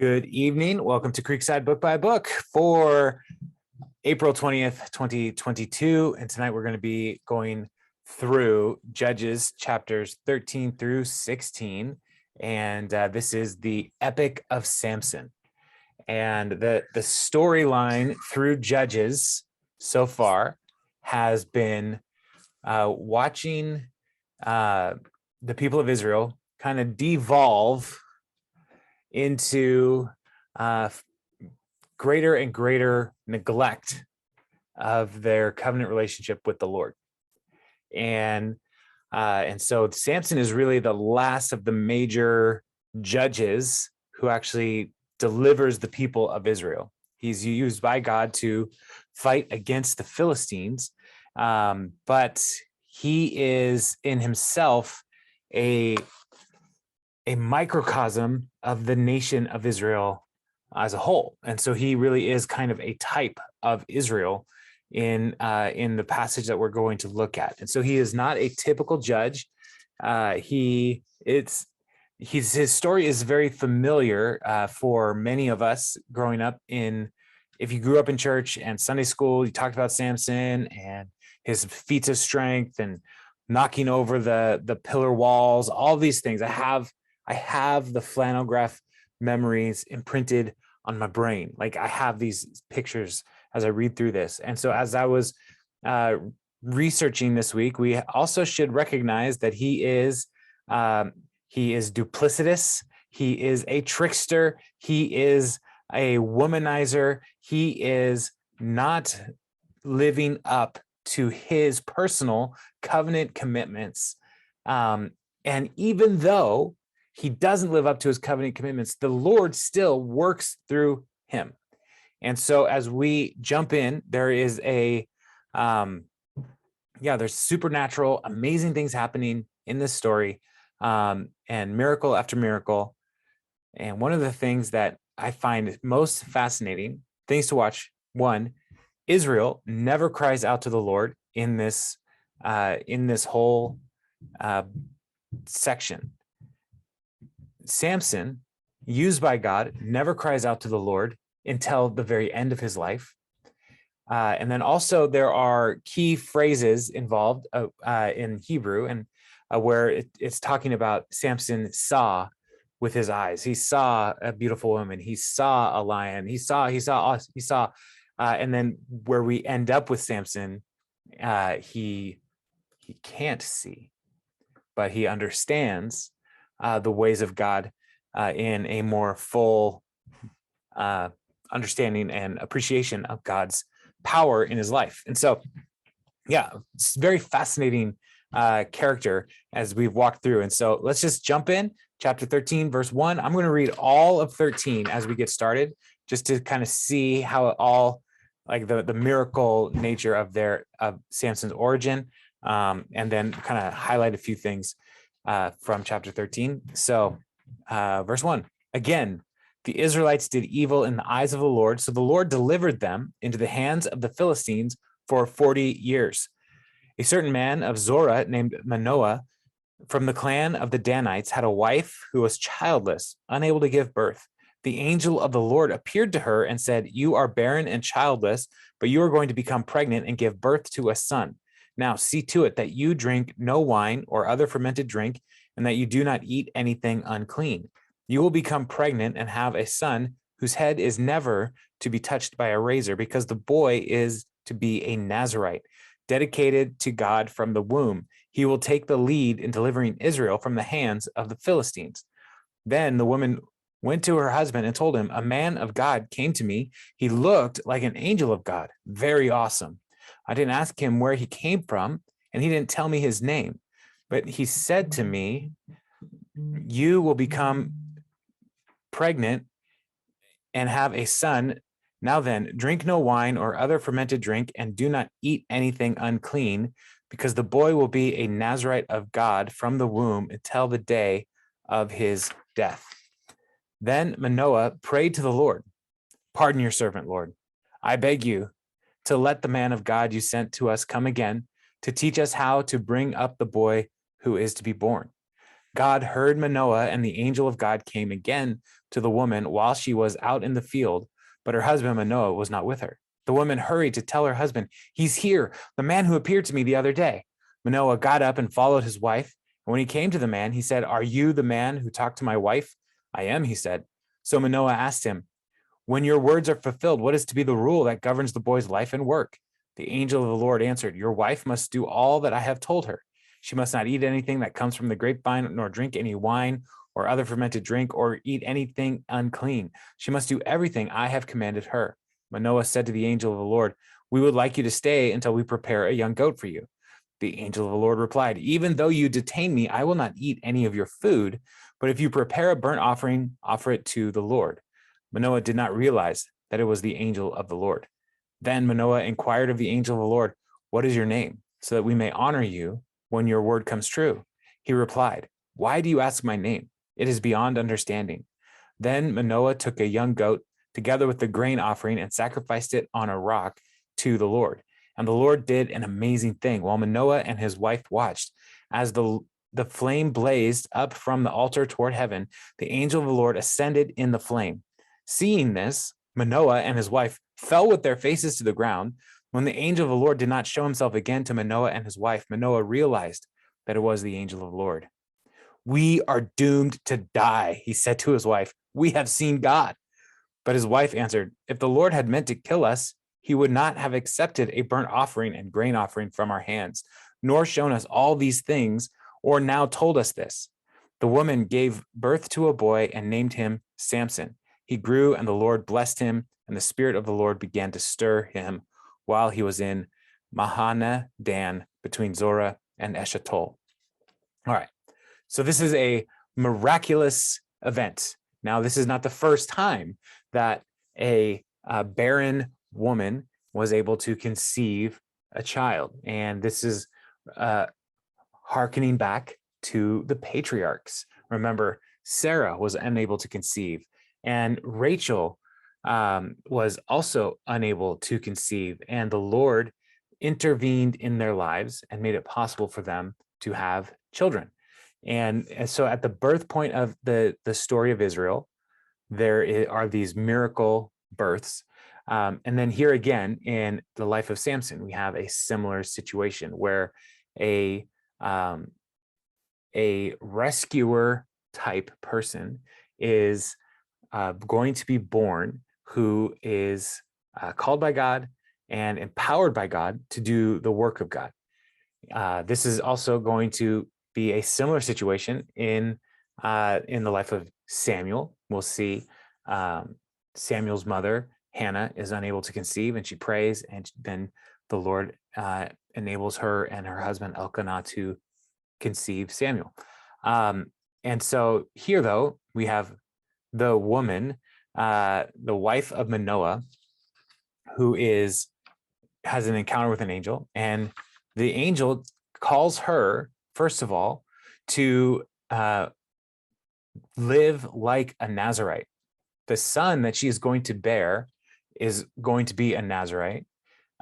Good evening. Welcome to Creekside Book by Book for April 20th, 2022. And tonight we're going to be going through Judges chapters 13 through 16. And this is the Epic of Samson. And the storyline through Judges so far has been watching the people of Israel kind of devolve into greater and greater neglect of their covenant relationship with the Lord. And so Samson is really the last of the major judges who actually delivers the people of Israel. He's used by God to fight against the Philistines, but he is in himself a microcosm of the nation of Israel as a whole. And so he really is kind of a type of Israel in the passage that we're going to look at. And so he is not a typical judge. His story is very familiar for many of us growing up if you grew up in church and Sunday school, you talked about Samson and his feats of strength and knocking over the pillar walls, all these things. I have the flannel graph memories imprinted on my brain. Like I have these pictures as I read through this. And so as I was researching this week, we also should recognize that he is duplicitous. He is a trickster. He is a womanizer. He is not living up to his personal covenant commitments. And even though he doesn't live up to his covenant commitments, the Lord still works through him. And so as we jump in, there is there's supernatural, amazing things happening in this story, and miracle after miracle. And one of the things that I find most fascinating, things to watch, one, Israel never cries out to the Lord in this whole section. Samson, used by God, never cries out to the Lord until the very end of his life. And then also there are key phrases involved in Hebrew and where it's talking about Samson saw with his eyes. He saw a beautiful woman. He saw a lion. He saw, and then where we end up with Samson, he can't see, but he understands the ways of God in a more full understanding and appreciation of God's power in his life. And so, it's very fascinating character as we've walked through. And so let's just jump in. Chapter 13, verse 1. I'm going to read all of 13 as we get started, just to kind of see how it all, like the miracle nature of Samson's origin, and then kind of highlight a few things from chapter 13. So verse 1, again, the Israelites did evil in the eyes of the Lord, so the Lord delivered them into the hands of the Philistines for 40 years. A certain man of Zorah named Manoah from the clan of the Danites had a wife who was childless, unable to give birth. The angel of the Lord appeared to her and said, "You are barren and childless, but you are going to become pregnant and give birth to a son. Now see to it that you drink no wine or other fermented drink, and that you do not eat anything unclean. You will become pregnant and have a son whose head is never to be touched by a razor, because the boy is to be a Nazirite, dedicated to God from the womb. He will take the lead in delivering Israel from the hands of the Philistines." Then the woman went to her husband and told him, "A man of God came to me. He looked like an angel of God. Very awesome. I didn't ask him where he came from, and he didn't tell me his name. But he said to me, 'You will become pregnant and have a son. Now then, drink no wine or other fermented drink, and do not eat anything unclean, because the boy will be a Nazirite of God from the womb until the day of his death.' Then Manoah prayed to the Lord, 'Pardon your servant, Lord. I beg you to let the man of God you sent to us come again to teach us how to bring up the boy who is to be born.' God heard Manoah, and the angel of God came again to the woman while she was out in the field, but her husband Manoah was not with her. The woman hurried to tell her husband, "He's here, the man who appeared to me the other day." Manoah got up and followed his wife. And when he came to the man, he said, "Are you the man who talked to my wife?" "I am," he said. So Manoah asked him, "When your words are fulfilled, what is to be the rule that governs the boy's life and work?" The angel of the Lord answered, "Your wife must do all that I have told her. She must not eat anything that comes from the grapevine, nor drink any wine or other fermented drink, or eat anything unclean. She must do everything I have commanded her." Manoah said to the angel of the Lord, "We would like you to stay until we prepare a young goat for you." The angel of the Lord replied, "Even though you detain me, I will not eat any of your food, but if you prepare a burnt offering, offer it to the Lord." Manoah did not realize that it was the angel of the Lord. Then Manoah inquired of the angel of the Lord, "What is your name, so that we may honor you when your word comes true?" He replied, "Why do you ask my name? It is beyond understanding." Then Manoah took a young goat together with the grain offering and sacrificed it on a rock to the Lord. And the Lord did an amazing thing while Manoah and his wife watched. As the flame blazed up from the altar toward heaven, the angel of the Lord ascended in the flame. Seeing this, Manoah and his wife fell with their faces to the ground. When the angel of the Lord did not show himself again to Manoah and his wife, Manoah realized that it was the angel of the Lord. "We are doomed to die," he said to his wife. "We have seen God." But his wife answered, "If the Lord had meant to kill us, he would not have accepted a burnt offering and grain offering from our hands, nor shown us all these things, or now told us this." The woman gave birth to a boy and named him Samson. He grew, and the Lord blessed him, and the Spirit of the Lord began to stir him while he was in Mahane Dan between Zorah and Eshtaol. All right. So this is a miraculous event. Now, this is not the first time that a barren woman was able to conceive a child. And this is hearkening back to the patriarchs. Remember, Sarah was unable to conceive, and Rachel was also unable to conceive. And the Lord intervened in their lives and made it possible for them to have children. And so at the birth point of the story of Israel, there are these miracle births. And then here again in the life of Samson, we have a similar situation where a rescuer type person is going to be born who is called by God and empowered by God to do the work of God. This is also going to be a similar situation in the life of Samuel. We'll see Samuel's mother, Hannah, is unable to conceive, and she prays, and then the Lord enables her and her husband Elkanah to conceive Samuel. And so here, though, we have the woman, the wife of Manoah, who has an encounter with an angel, and the angel calls her, first of all, to live like a Nazirite. The son that she is going to bear is going to be a Nazirite,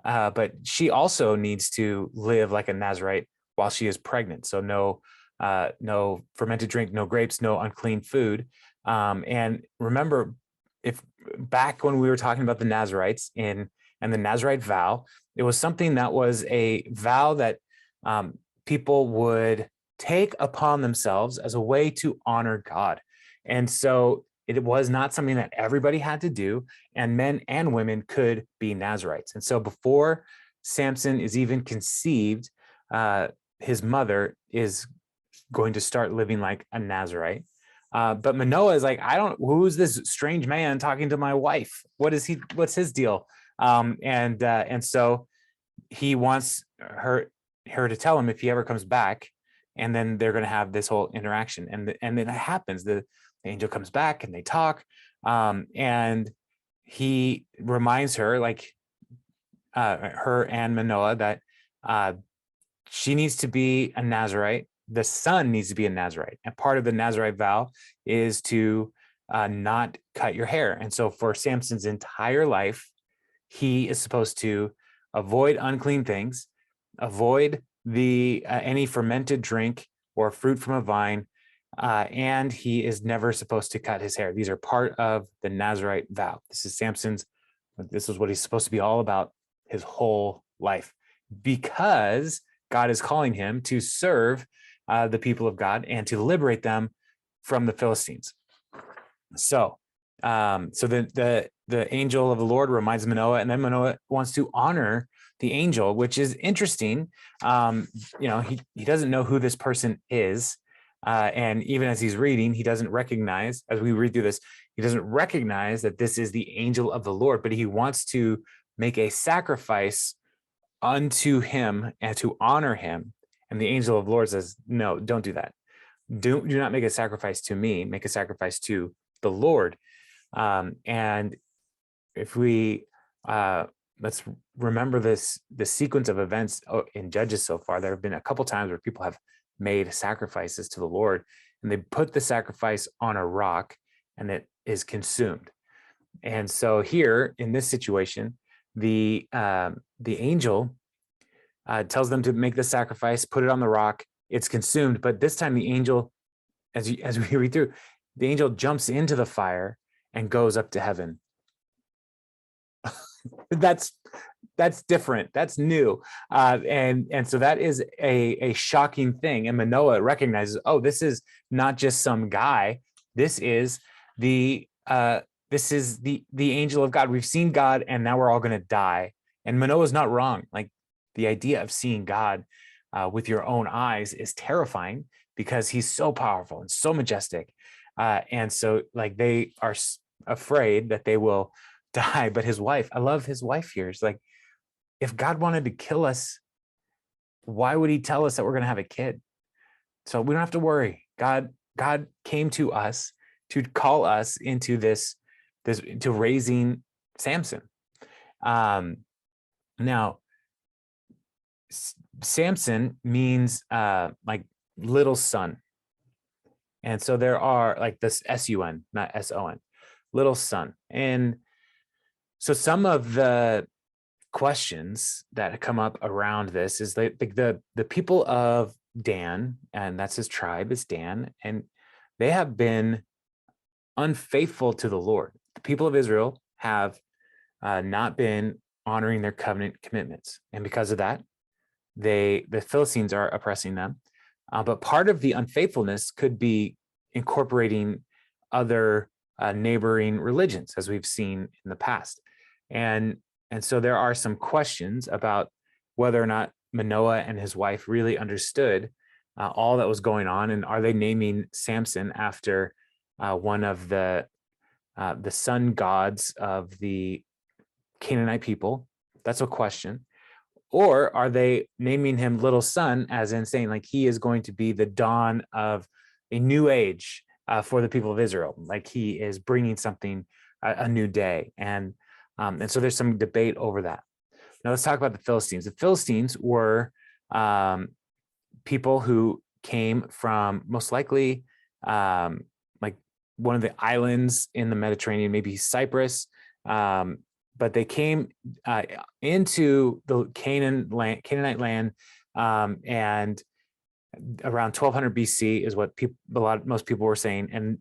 but she also needs to live like a Nazirite while she is pregnant. So no fermented drink, no grapes, no unclean food. And remember, if back when we were talking about the Nazirites and the Nazirite vow, it was something that was a vow that people would take upon themselves as a way to honor God. And so it was not something that everybody had to do, and men and women could be Nazirites. And so before Samson is even conceived, his mother is going to start living like a Nazirite. But Manoah is like, who's this strange man talking to my wife? What's his deal? And so he wants her to tell him if he ever comes back, and then they're going to have this whole interaction. And then it happens. The angel comes back and they talk, and he reminds her, like her and Manoah, that she needs to be a Nazirite. The son needs to be a Nazirite, and part of the Nazirite vow is to not cut your hair. And so for Samson's entire life, he is supposed to avoid unclean things, avoid any fermented drink or fruit from a vine, and he is never supposed to cut his hair. These are part of the Nazirite vow. This is what he's supposed to be all about his whole life, because God is calling him to serve the people of God and to liberate them from the Philistines. So the angel of the Lord reminds Manoah, and then Manoah wants to honor the angel, which is interesting. He doesn't know who this person is. And even as he's reading, he doesn't recognize, as we read through this, he doesn't recognize that this is the angel of the Lord, but he wants to make a sacrifice unto him and to honor him. And the angel of the Lord says, no, don't do that. Do not make a sacrifice to me, make a sacrifice to the Lord. And if we let's remember the sequence of events in Judges so far. There have been a couple times where people have made sacrifices to the Lord, and they put the sacrifice on a rock, and it is consumed. And so here in this situation, the angel tells them to make the sacrifice, put it on the rock. It's consumed, but this time the angel, as we read through, the angel jumps into the fire and goes up to heaven. That's different. That's new. And so that is a shocking thing. And Manoah recognizes, oh, this is not just some guy. This is the angel of God. We've seen God, and now we're all going to die. And Manoah's not wrong. Like, the idea of seeing God with your own eyes is terrifying, because he's so powerful and so majestic. And so, like, they are afraid that they will die. But his wife, I love his wife here. It's like, if God wanted to kill us, why would he tell us that we're going to have a kid? So we don't have to worry. God came to us to call us into this to raising Samson. Now, Samson means like little son. And so there are, like, this S-U-N, not S-O-N, little son. And so some of the questions that come up around this is the people of Dan, and that's his tribe, is Dan, and they have been unfaithful to the Lord. The people of Israel have not been honoring their covenant commitments, and because of that, the Philistines are oppressing them. But part of the unfaithfulness could be incorporating other neighboring religions, as we've seen in the past. And so there are some questions about whether or not Manoah and his wife really understood all that was going on, and are they naming Samson after one of the sun gods of the Canaanite people? That's a question. Or are they naming him little son, as in saying, like, he is going to be the dawn of a new age for the people of Israel, like he is bringing something, a new day. And so there's some debate over that. Now let's talk about the Philistines. The Philistines were people who came from, most likely, like one of the islands in the Mediterranean, maybe Cyprus. But they came into the Canaanite land, and around 1200 BC is what most people were saying, and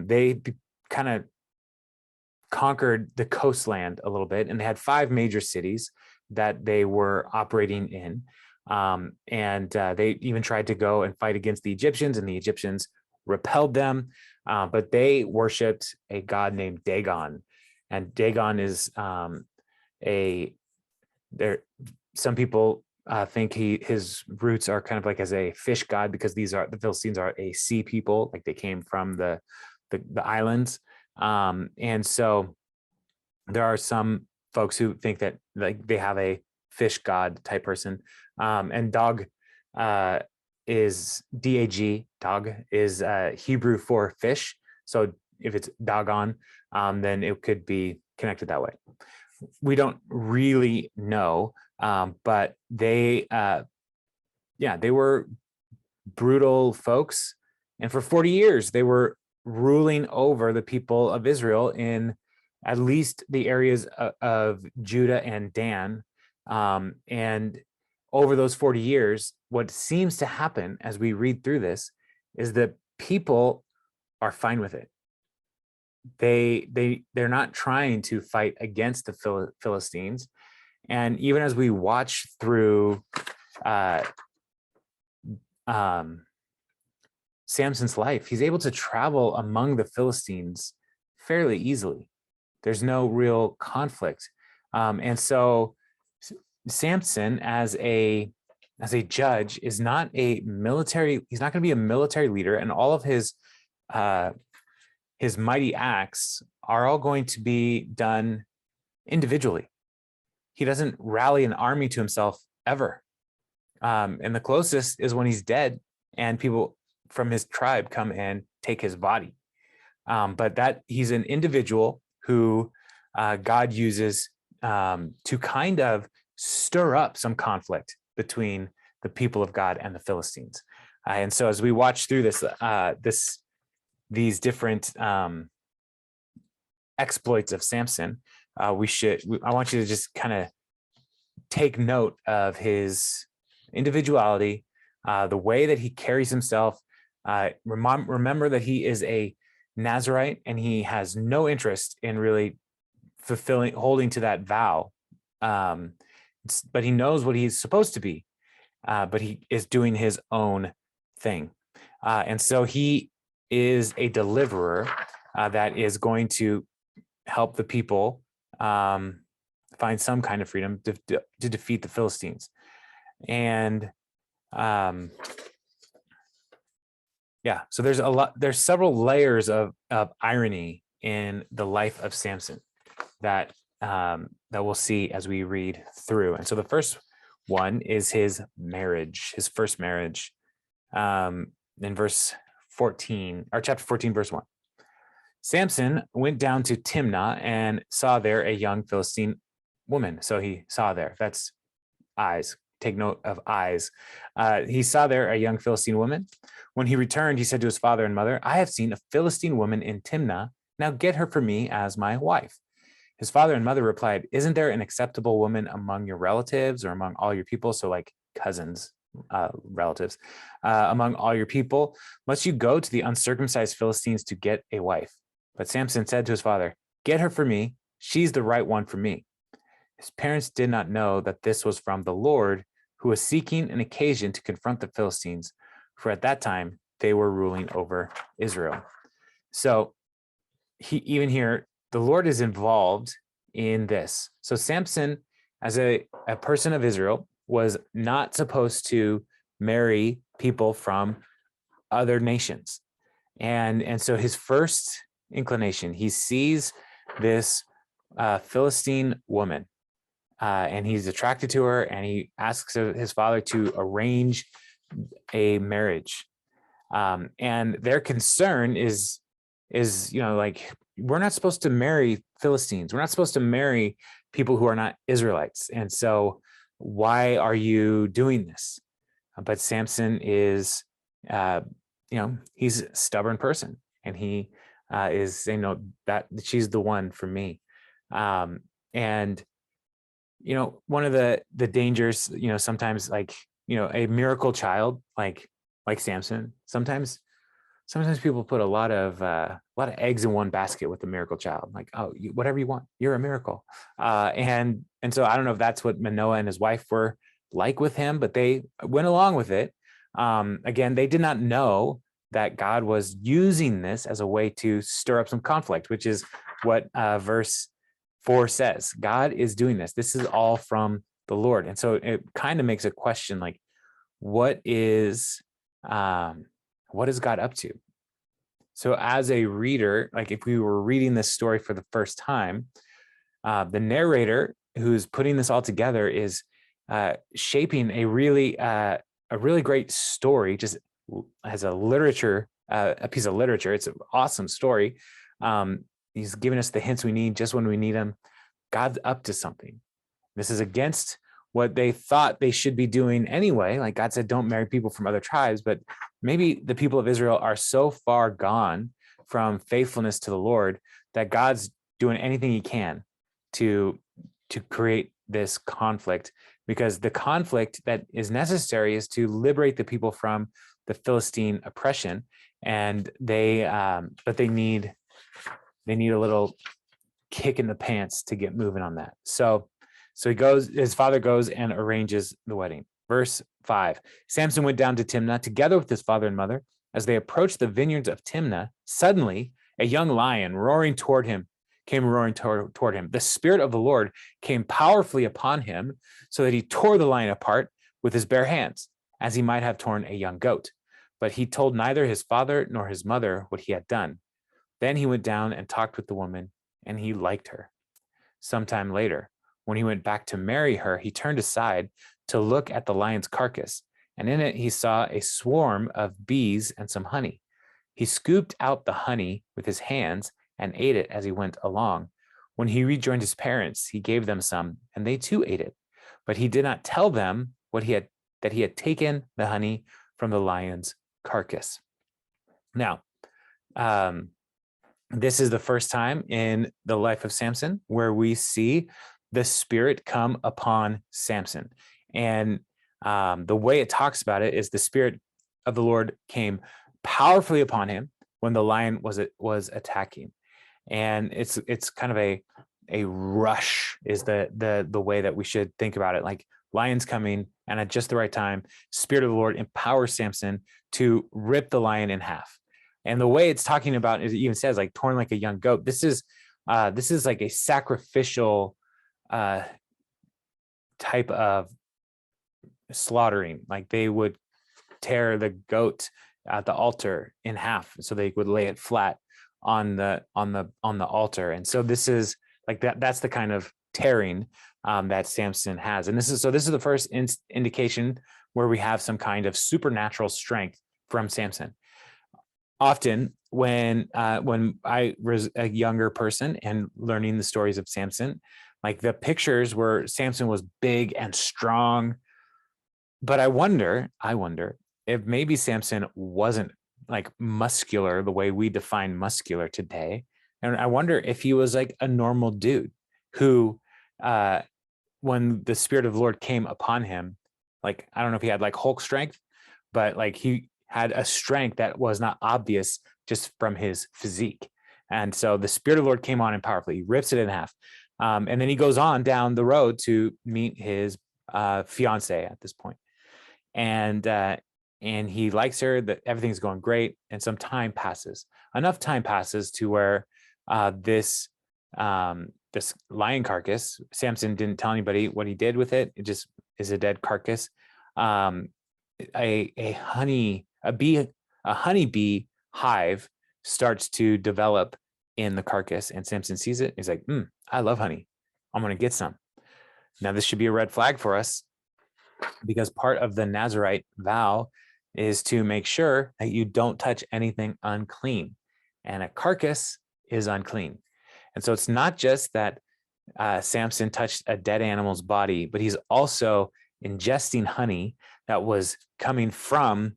they kind of conquered the coastland a little bit, and they had 5 major cities that they were operating in, and they even tried to go and fight against the Egyptians, and the Egyptians repelled them, but they worshipped a god named Dagon. And Dagon is some people think his roots are kind of like as a fish god, because the Philistines are a sea people, like they came from the islands. And so there are some folks who think that, like, they have a fish god type person. And Dog is D-A-G, Dog is Hebrew for fish. So if it's Dagon, then it could be connected that way. We don't really know, but they were brutal folks, and for 40 years they were ruling over the people of Israel in at least the areas of Judah and Dan. And over those 40 years, what seems to happen as we read through this is that people are fine with it. They're not trying to fight against the Philistines. And even as we watch through uh, Samson's life, he's able to travel among the Philistines fairly easily. There's no real conflict. And so Samson, as a judge, is not a military, he's not going to be a military leader, and all of his mighty acts are all going to be done individually. He doesn't rally an army to himself ever. And the closest is when he's dead and people from his tribe come and take his body. But that he's an individual who God uses to kind of stir up some conflict between the people of God and the Philistines. And so as we watch through these different exploits of Samson, I want you to just kind of take note of his individuality, the way that he carries himself. Remember that he is a Nazirite and he has no interest in really holding to that vow. But he knows what he's supposed to be, but he is doing his own thing. And so he is a deliverer that is going to help the people find some kind of freedom to defeat the Philistines. And so there's several layers of irony in the life of Samson that we'll see as we read through. And so the first one is his first marriage, in verse 14, or chapter 14, verse 1. Samson went down to Timnah and saw there a young Philistine woman. So he saw there, that's eyes. Take note of eyes. He saw there a young Philistine woman. When he returned, he said to his father and mother, I have seen a Philistine woman in Timnah. Now get her for me as my wife. His father and mother replied, isn't there an acceptable woman among your relatives or among all your people? So like cousins, relatives, among all your people, must you go to the uncircumcised Philistines to get a wife? But Samson said to his father, get her for me. She's the right one for me. His parents did not know that this was from the Lord, who was seeking an occasion to confront the Philistines, for at that time they were ruling over Israel. So even here, the Lord is involved in this. So Samson, as a person of Israel, was not supposed to marry people from other nations. And so his first inclination, he sees this Philistine woman, and he's attracted to her, and he asks his father to arrange a marriage. And their concern is, like, we're not supposed to marry Philistines. We're not supposed to marry people who are not Israelites. And so why are you doing this? But Samson is, he's a stubborn person, and he is saying, no, that she's the one for me. And one of the dangers, sometimes, like, a miracle child, like Samson, sometimes people put a lot of eggs in one basket with the miracle child. Like, oh, whatever you want, you're a miracle. And so I don't know if that's what Manoah and his wife were like with him, but they went along with it. Again, they did not know that God was using this as a way to stir up some conflict, which is what verse 4 says. God is doing this. This is all from the Lord. And so it kind of makes a question, like, what is God up to? So as a reader, like if we were reading this story for the first time, the narrator who's putting this all together is shaping a really great story, just as a piece of literature. It's an awesome story. He's giving us the hints we need just when we need them. God's up to something. This is against what they thought they should be doing anyway. Like God said, don't marry people from other tribes, but maybe the people of Israel are so far gone from faithfulness to the Lord that God's doing anything he can to create this conflict, because the conflict that is necessary is to liberate the people from the Philistine oppression. and but they need a little kick in the pants to get moving on that. So his father goes and arranges the wedding. Verse 5, Samson went down to Timnah together with his father and mother. As they approached the vineyards of Timnah, suddenly a young lion came roaring toward him. The Spirit of the Lord came powerfully upon him, so that he tore the lion apart with his bare hands, as he might have torn a young goat. But he told neither his father nor his mother what he had done. Then he went down and talked with the woman, and he liked her. Sometime later, when he went back to marry her, he turned aside to look at the lion's carcass, and in it he saw a swarm of bees and some honey. He scooped out the honey with his hands and ate it as he went along. When he rejoined his parents, he gave them some, and they too ate it. But he did not tell them that he had taken the honey from the lion's carcass. Now, this is the first time in the life of Samson where we see the Spirit come upon Samson. And the way it talks about it is the Spirit of the Lord came powerfully upon him when the lion was attacking. And it's kind of a rush is the way that we should think about it. Like lion's coming, and at just the right time, Spirit of the Lord empowers Samson to rip the lion in half. And the way it's talking about, it even says like torn like a young goat. This is like a sacrificial type of slaughtering. Like they would tear the goat at the altar in half, so they would lay it flat on the altar. And so this is like that's the kind of tearing that Samson has. And this is the first indication where we have some kind of supernatural strength from Samson. Often when I was a younger person and learning the stories of Samson, like the pictures where Samson was big and strong, but I wonder if maybe Samson wasn't like muscular the way we define muscular today. And I wonder if he was like a normal dude who, when the Spirit of the Lord came upon him, like, I don't know if he had like Hulk strength, but like he had a strength that was not obvious just from his physique. And so the Spirit of the Lord came on him powerfully. He rips it in half. And then he goes on down the road to meet his fiance at this point. And he likes her, that everything's going great. And some time passes. Enough time passes to where this lion carcass, Samson didn't tell anybody what he did with it. It just is a dead carcass. A honeybee hive starts to develop in the carcass, and Samson sees it. He's like, I love honey. I'm going to get some. Now, this should be a red flag for us, because part of the Nazirite vow is to make sure that you don't touch anything unclean, and a carcass is unclean. And so it's not just that Samson touched a dead animal's body, but he's also ingesting honey that was coming from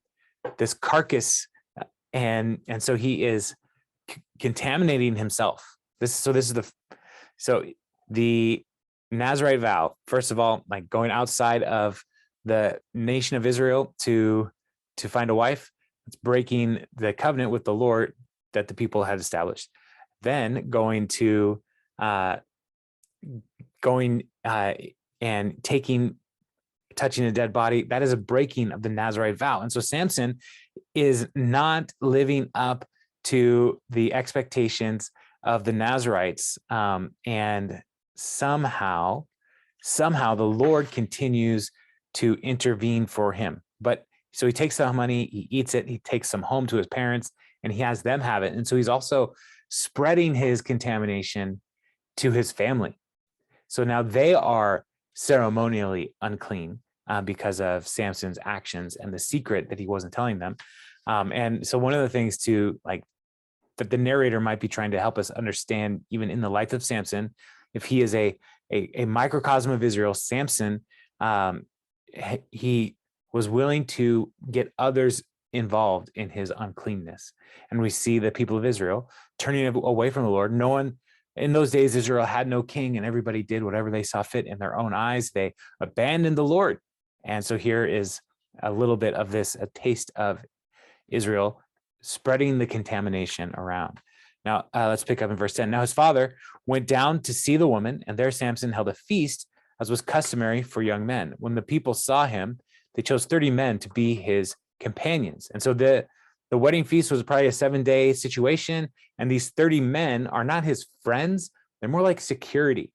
this carcass, and so he is contaminating himself. So the Nazirite vow, first of all, like going outside of the nation of Israel to find a wife, it's breaking the covenant with the Lord that the people had established. Then and touching a dead body, that is a breaking of the Nazirite vow. And so Samson is not living up to the expectations of the Nazirites, and somehow the Lord continues to intervene for him. But so he takes some money, he eats it, he takes some home to his parents, and he has them have it. And so he's also spreading his contamination to his family. So now they are ceremonially unclean because of Samson's actions and the secret that he wasn't telling them. And so one of the things that the narrator might be trying to help us understand, even in the life of Samson, if he is a microcosm of Israel, Samson, he was willing to get others involved in his uncleanness. And we see the people of Israel turning away from the Lord. No one in those days, Israel had no king, and everybody did whatever they saw fit in their own eyes. They abandoned the Lord. And so here is a little bit of this, a taste of Israel spreading the contamination around. Now, let's pick up in verse 10. Now his father went down to see the woman, and there Samson held a feast, as was customary for young men. When the people saw him, they chose 30 men to be his companions. And so the wedding feast was probably a 7-day situation, and these 30 men are not his friends. They're more like security.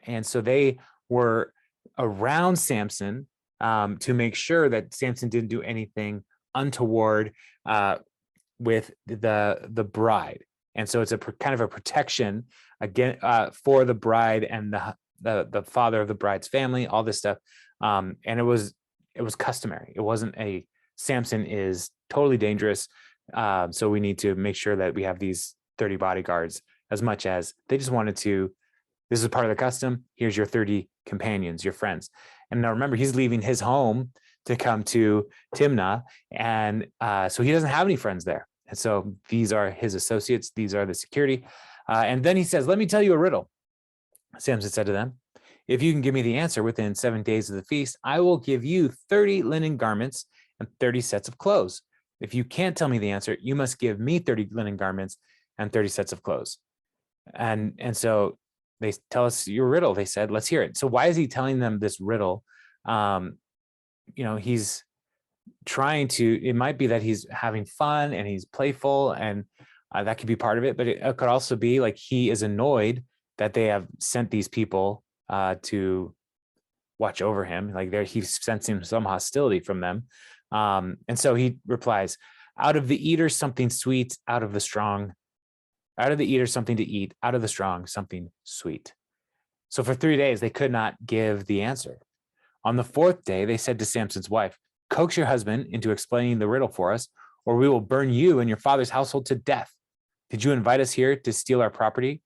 And so they were around Samson to make sure that Samson didn't do anything untoward with the bride. And so it's a kind of a protection again for the bride and the father of the bride's family, all this stuff. And it was customary. It wasn't a Samson is totally dangerous. So we need to make sure that we have these 30 bodyguards, as much as they just wanted to. This is part of the custom. Here's your 30 companions, your friends. And now remember, he's leaving his home to come to Timnah. And so he doesn't have any friends there. And so these are his associates. These are the security. And then he says, let me tell you a riddle. Samson said to them, if you can give me the answer within 7 days of the feast, I will give you 30 linen garments and 30 sets of clothes. If you can't tell me the answer, you must give me 30 linen garments and 30 sets of clothes. And so they tell us your riddle. They said, let's hear it. So why is he telling them this riddle? He's trying to, it might be that he's having fun and he's playful, and that could be part of it, but it could also be like he is annoyed that they have sent these people to watch over him. Like he's sensing some hostility from them. And so he replies, out of the eater, something sweet, out of the eater, something to eat, out of the strong, something sweet. So for 3 days, they could not give the answer. On the 4th day, they said to Samson's wife, coax your husband into explaining the riddle for us, or we will burn you and your father's household to death. Did you invite us here to steal our property?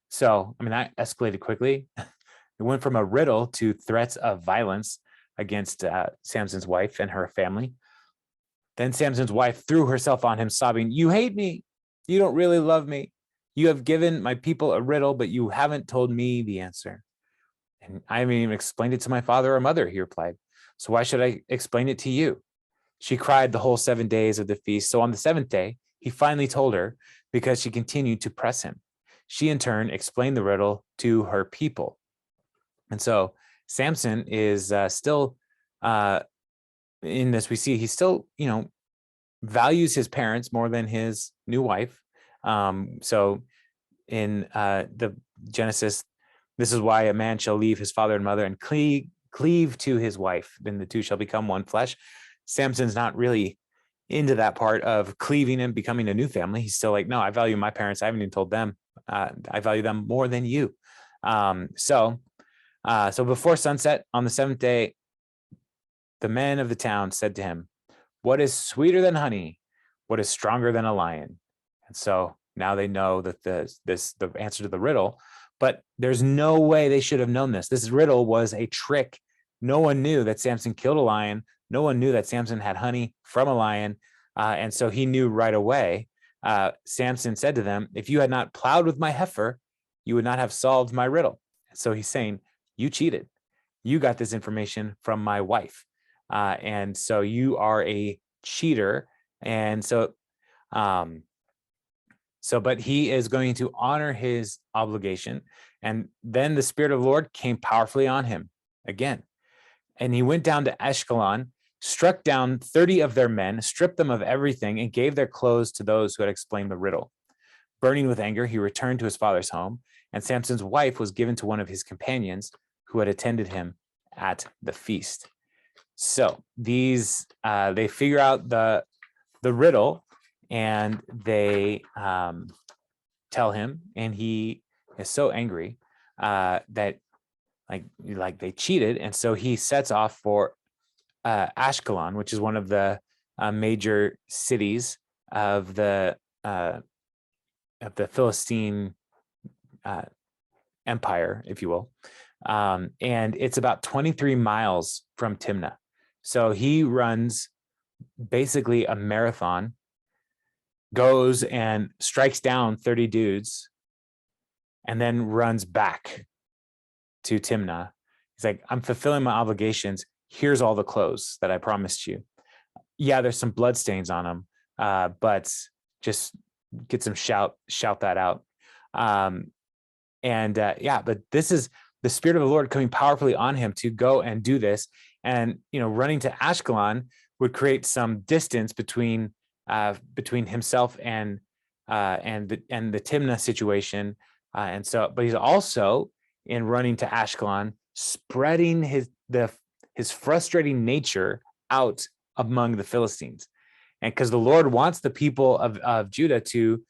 So, that escalated quickly. It went from a riddle to threats of violence against Samson's wife and her family. Then Samson's wife threw herself on him, sobbing, you hate me. You don't really love me. You have given my people a riddle, but you haven't told me the answer. And I haven't even explained it to my father or mother, he replied. So why should I explain it to you? She cried the whole 7 days of the feast. So on the 7th day, he finally told her, because she continued to press him. She in turn explained the riddle to her people. And so Samson is still in this, we see he still, values his parents more than his new wife. So in the Genesis, this is why a man shall leave his father and mother and cleave to his wife, then the two shall become one flesh. Samson's not really into that part of cleaving and becoming a new family. He's still like, no, I value my parents. I haven't even told them. I value them more than you. So before sunset on the 7th day, the men of the town said to him, what is sweeter than honey? What is stronger than a lion? And so now they know that the answer to the riddle, but there's no way they should have known this. This riddle was a trick. No one knew that Samson killed a lion. No one knew that Samson had honey from a lion. And so he knew right away. Samson said to them, if you had not plowed with my heifer, you would not have solved my riddle. So he's saying, you cheated. You got this information from my wife. And so you are a cheater. And so, but he is going to honor his obligation. And then the Spirit of the Lord came powerfully on him again. And he went down to Ashkelon, struck down 30 of their men, stripped them of everything, and gave their clothes to those who had explained the riddle. Burning with anger, he returned to his father's home, and Samson's wife was given to one of his companions who had attended him at the feast. So these, they figure out the riddle, and they tell him, and he is so angry that like they cheated, and so he sets off for Ashkelon, which is one of the major cities of the Philistine empire, if you will, and it's about 23 miles from Timnah. So he runs basically a marathon, goes and strikes down 30 dudes, and then runs back to Timnah. He's like, I'm fulfilling my obligations. Here's all the clothes that I promised you. Yeah, there's some blood stains on them, but just get some shout that out. But this is the Spirit of the Lord coming powerfully on him to go and do this. And, running to Ashkelon would create some distance between himself and the Timnah situation. But he's also, in running to Ashkelon, spreading his frustrating nature out among the Philistines. And because the Lord wants the people of Judah to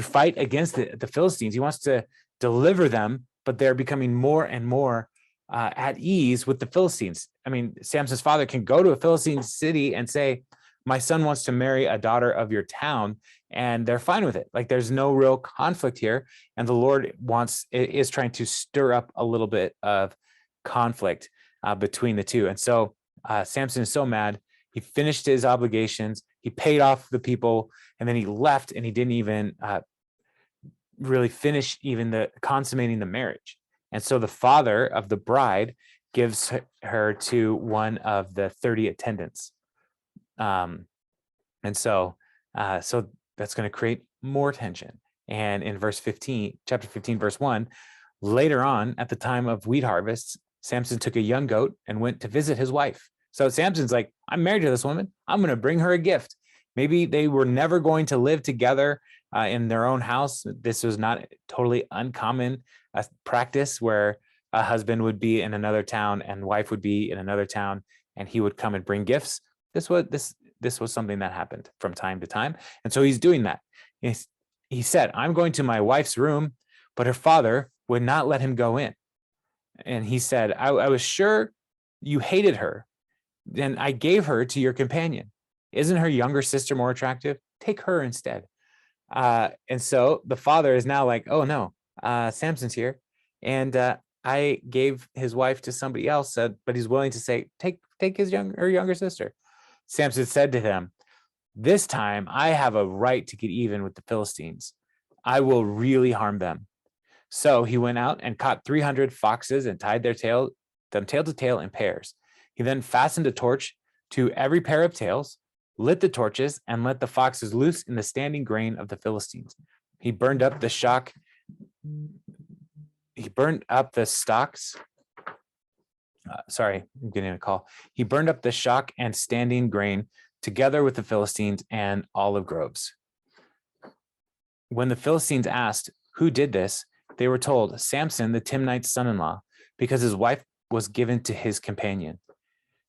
fight against the Philistines, he wants to deliver them, but they're becoming more and more at ease with the Philistines. I mean, Samson's father can go to a Philistine city and say, my son wants to marry a daughter of your town, and they're fine with it. Like, there's no real conflict here. And the Lord is trying to stir up a little bit of conflict between the two. And so Samson is so mad. He finished his obligations. He paid off the people, and then he left, and he didn't even really finish even the consummating the marriage. And so the father of the bride gives her to one of the 30 attendants. And so that's going to create more tension. And in chapter 15, verse 1, later on, at the time of wheat harvests, Samson took a young goat and went to visit his wife. So Samson's like, I'm married to this woman. I'm going to bring her a gift. Maybe they were never going to live together in their own house. This was not totally uncommon practice where a husband would be in another town and wife would be in another town, and he would come and bring gifts. This was something that happened from time to time. And so he's doing that. He said, I'm going to my wife's room, but her father would not let him go in. And he said, I was sure you hated her. Then I gave her to your companion. Isn't her younger sister more attractive? Take her instead. And so the father is now like, oh no, Samson's here. And I gave his wife to somebody else, but he's willing to say, take her younger sister. Samson said to him, this time I have a right to get even with the Philistines. I will really harm them. So he went out and caught 300 foxes and tied them tail to tail in pairs. He then fastened a torch to every pair of tails, lit the torches, and let the foxes loose in the standing grain of the Philistines. He burned up the stalks. Sorry, I'm getting a call. He burned up the shock and standing grain together with the Philistines and olive groves. When the Philistines asked, who did this? They were told, Samson, the Timnite's son-in-law, because his wife was given to his companion.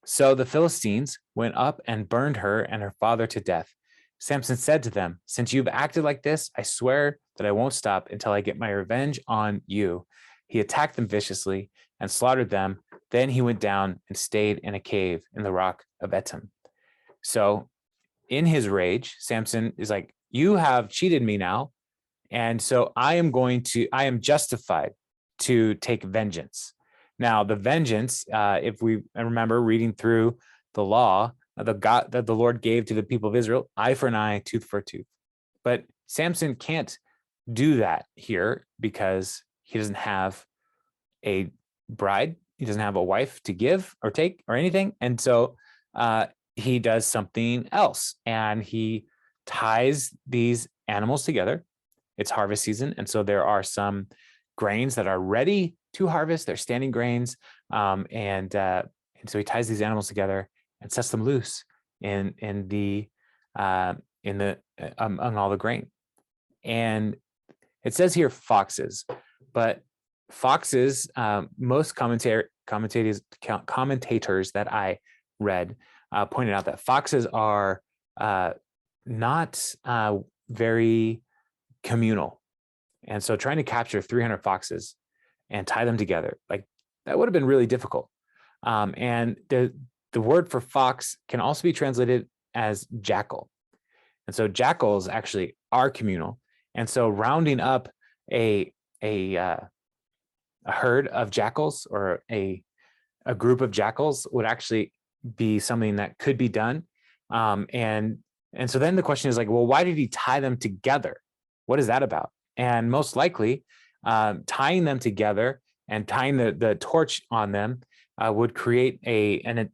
So the Philistines went up and burned her and her father to death. Samson said to them, since you've acted like this, I swear that I won't stop until I get my revenge on you. He attacked them viciously and slaughtered them. Then he went down and stayed in a cave in the rock of Etam. So in his rage, Samson is like, you have cheated me now. And so I am justified to take vengeance. Now, the vengeance, if we remember reading through the law, that the Lord gave to the people of Israel, eye for an eye, tooth for a tooth. But Samson can't do that here because he doesn't have a bride. He doesn't have a wife to give or take or anything. And so he does something else, and he ties these animals together. It's harvest season. And so there are some grains that are ready to harvest. They're standing grains. And so he ties these animals together and sets them loose among all the grain. And it says here foxes, but foxes, most commentators that I read pointed out that foxes are not very communal. And so trying to capture 300 foxes and tie them together, like, that would have been really difficult. And the word for fox can also be translated as jackal. And so jackals actually are communal. And so rounding up a herd of jackals or a group of jackals would actually be something that could be done. And so then the question is like, well, why did he tie them together? What is that about? And most likely, tying them together and tying the torch on them would create the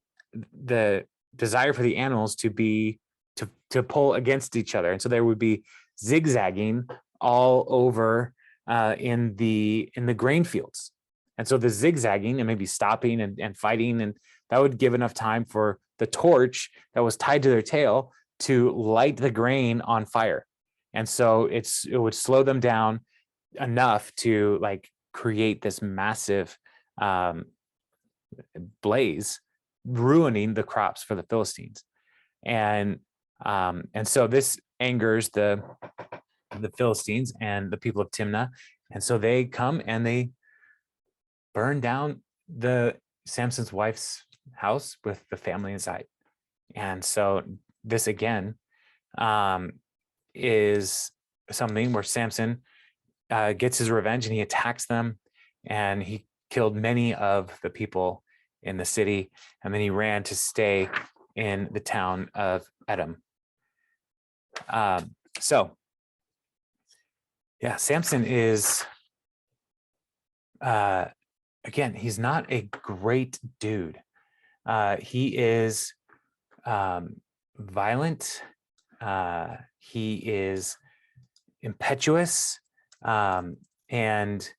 desire for the animals to be to pull against each other. And so there would be zigzagging all over in the grain fields. And so the zigzagging and maybe stopping and fighting, and that would give enough time for the torch that was tied to their tail to light the grain on fire. And so it would slow them down enough to like create this massive blaze, ruining the crops for the Philistines. And so this angers the Philistines and the people of Timnah. And so they come and they burn down the Samson's wife's house with the family inside. And so this again is something where Samson gets his revenge, and he attacks them, and he killed many of the people in the city, and then he ran to stay in the town of Edom. So yeah, Samson is again, he's not a great dude. He is violent. He is impetuous, and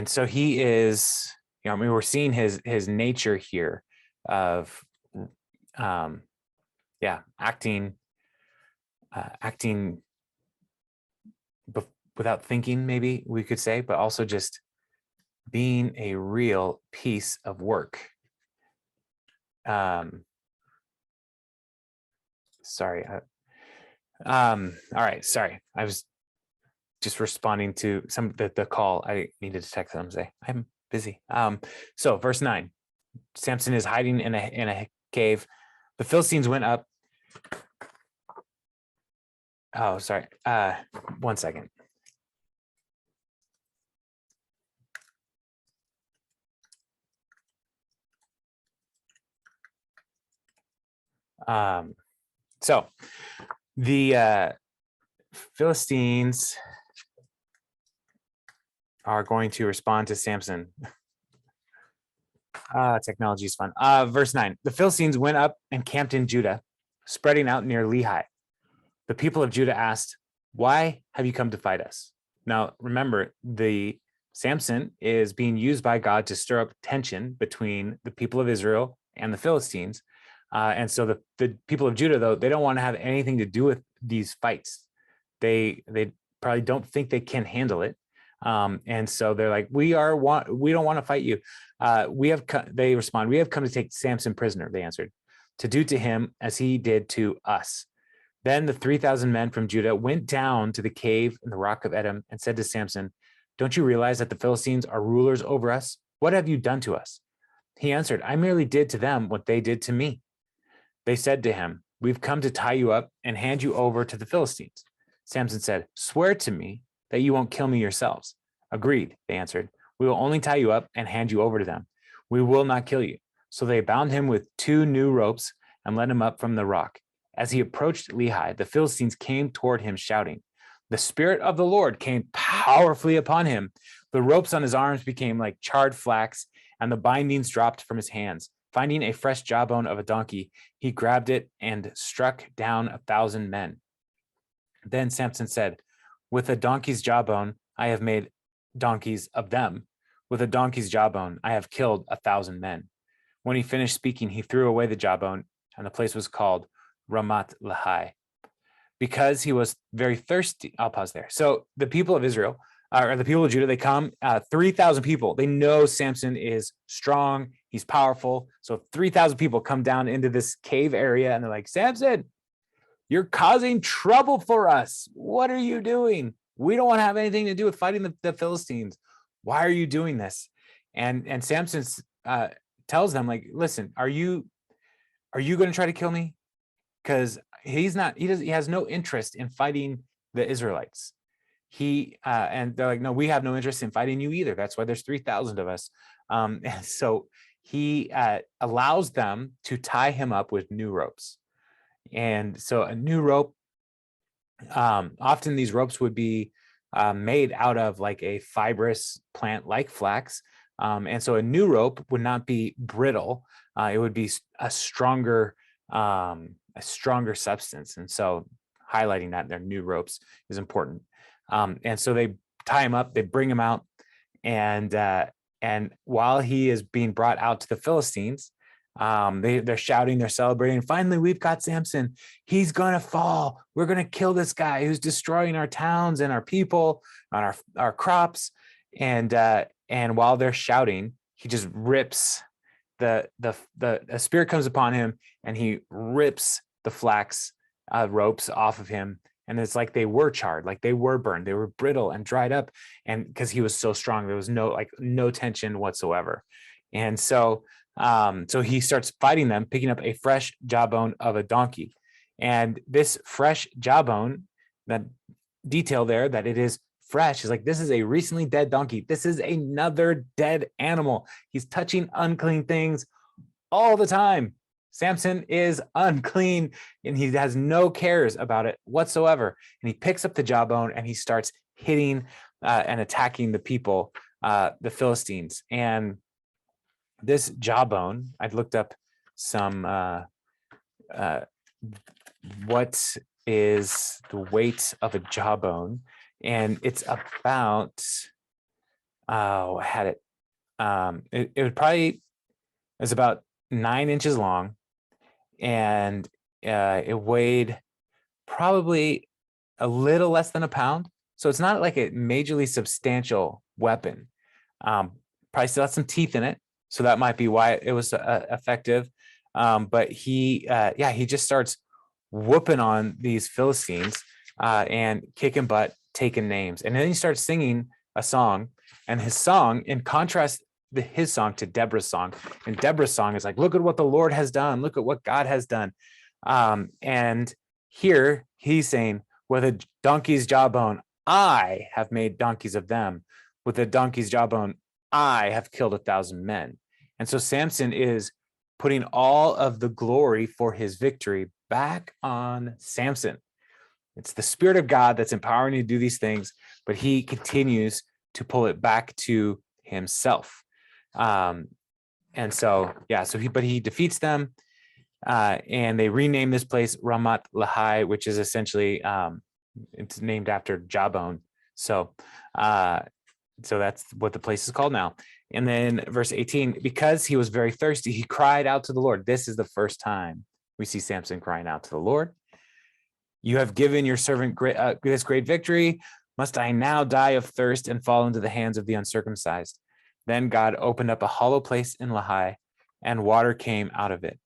so he is, I mean, we're seeing his nature here of acting without thinking, maybe we could say, but also just being a real piece of work. Sorry. All right. Sorry. I was just responding to some the call. I needed to text them and say, I'm busy. So verse 9, Samson is hiding in a cave. The Philistines went up. Oh, sorry. 1 second. So the Philistines are going to respond to Samson. Technology is fun. Verse 9, the Philistines went up and camped in Judah, spreading out near Lehi. The people of Judah asked, why have you come to fight us? Now, remember, the Samson is being used by God to stir up tension between the people of Israel and the Philistines. And so the people of Judah, though, they don't want to have anything to do with these fights. They probably don't think they can handle it. And so they're like, we don't want to fight you. They respond, we have come to take Samson prisoner, they answered, to do to him as he did to us. Then the 3,000 men from Judah went down to the cave in the rock of Edom and said to Samson, don't you realize that the Philistines are rulers over us? What have you done to us? He answered, I merely did to them what they did to me. They said to him, we've come to tie you up and hand you over to the Philistines. Samson said, swear to me that you won't kill me yourselves. Agreed, they answered. We will only tie you up and hand you over to them. We will not kill you. So they bound him with 2 new ropes and led him up from the rock. As he approached Lehi, the Philistines came toward him shouting. The Spirit of the Lord came powerfully upon him. The ropes on his arms became like charred flax, and the bindings dropped from his hands. Finding a fresh jawbone of a donkey, he grabbed it and struck down 1,000 men. Then Samson said, with a donkey's jawbone, I have made donkeys of them. With a donkey's jawbone, I have killed 1,000 men. When he finished speaking, he threw away the jawbone, and the place was called Ramat Lehi, because he was very thirsty. I'll pause there. So the people of Israel, or the people of Judah, they come, 3,000 people. They know Samson is strong. He's powerful. So 3,000 people come down into this cave area, and they're like, Samson, you're causing trouble for us. What are you doing? We don't want to have anything to do with fighting the Philistines. Why are you doing this? And Samson tells them, like, listen, are you going to try to kill me? Because he has no interest in fighting the Israelites. And they're like, no, we have no interest in fighting you either. That's why there's 3,000 of us. And so he allows them to tie him up with new ropes. And so a new rope, often these ropes would be made out of like a fibrous plant like flax, And so a new rope would not be brittle. It would be a stronger substance. And so highlighting that their new ropes is important. And so they tie him up, they bring him out, and while he is being brought out to the Philistines, they're shouting, they're celebrating. Finally, we've got Samson. He's gonna fall. We're gonna kill this guy who's destroying our towns and our people and our crops. And while they're shouting, he just rips a spirit comes upon him, and he rips the flax ropes off of him. And it's like they were charred, like they were burned, they were brittle and dried up. And because he was so strong, there was no tension whatsoever. And so he starts fighting them, picking up a fresh jawbone of a donkey. And this fresh jawbone, that detail there, that it is fresh, is like, this is a recently dead donkey. This is another dead animal. He's touching unclean things all the time. Samson is unclean, and he has no cares about it whatsoever. And he picks up the jawbone and he starts hitting and attacking the people, the Philistines. And this jawbone, I'd looked up some, what is the weight of a jawbone, and it's about, I had it. It was about 9 inches long, and it weighed probably a little less than a pound. So it's not like a majorly substantial weapon. Probably still has some teeth in it, so that might be why it was effective. But he just starts whooping on these Philistines and kicking butt, taking names. And then he starts singing a song, and his song, in contrast, his song to Deborah's song, and Deborah's song is like, look at what the Lord has done, look at what God has done. And here he's saying, with a donkey's jawbone, I have made donkeys of them. With a donkey's jawbone, I have killed 1,000 men. And so Samson is putting all of the glory for his victory back on Samson. It's the Spirit of God that's empowering you to do these things, but he continues to pull it back to himself. And so, he defeats them, and they rename this place Ramat Lehi, which is essentially, it's named after jawbone. So that's what the place is called now. And then verse 18, because he was very thirsty, he cried out to the Lord. This is the first time we see Samson crying out to the Lord. You have given your servant this great victory. Must I now die of thirst and fall into the hands of the uncircumcised? Then God opened up a hollow place in Lehi, and water came out of it.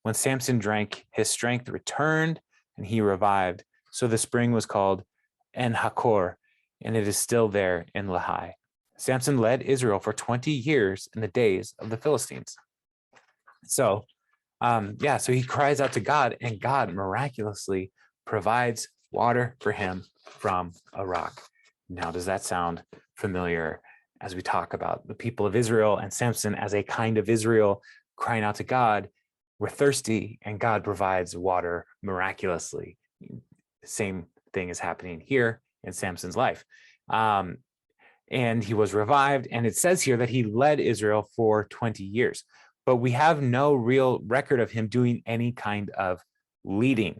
When Samson drank, his strength returned, and he revived. So the spring was called En Hakor, and it is still there in Lehi. Samson led Israel for 20 years in the days of the Philistines. So, so he cries out to God, and God miraculously provides water for him from a rock. Now, does that sound familiar as we talk about the people of Israel and Samson as a kind of Israel crying out to God? We're thirsty, and God provides water miraculously. Same thing is happening here in Samson's life. And he was revived, and it says here that he led Israel for 20 years, but we have no real record of him doing any kind of leading.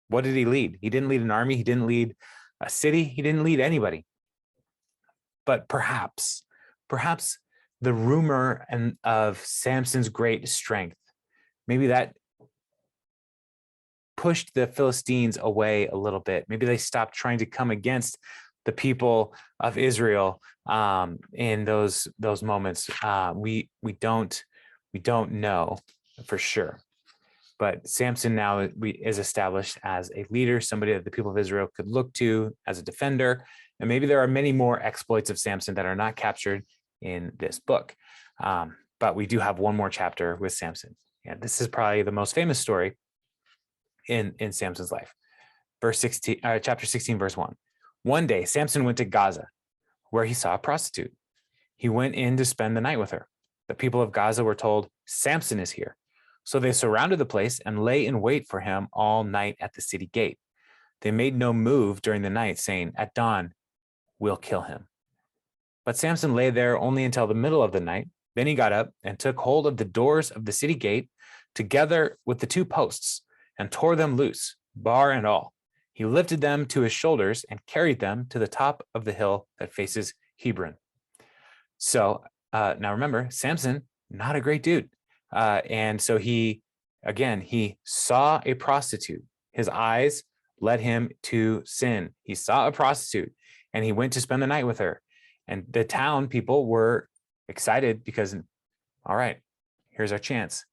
What did he lead? He didn't lead an army. He didn't lead a city. He didn't lead anybody. But perhaps the rumor of Samson's great strength, maybe that pushed the Philistines away a little bit. Maybe they stopped trying to come against the people of Israel in those moments. We don't know for sure. But Samson now is established as a leader, somebody that the people of Israel could look to as a defender. And maybe there are many more exploits of Samson that are not captured in this book. But we do have one more chapter with Samson. Yeah, this is probably the most famous story in Samson's life. Chapter 16, verse 1. One day, Samson went to Gaza, where he saw a prostitute. He went in to spend the night with her. The people of Gaza were told, Samson is here. So they surrounded the place and lay in wait for him all night at the city gate. They made no move during the night, saying, at dawn, we'll kill him. But Samson lay there only until the middle of the night. Then he got up and took hold of the doors of the city gate together with the 2 posts and tore them loose, bar and all. He lifted them to his shoulders and carried them to the top of the hill that faces Hebron. So now remember, Samson, not a great dude. And so he saw a prostitute. His eyes led him to sin. He saw a prostitute and he went to spend the night with her. And the town people were excited because, all right, here's our chance.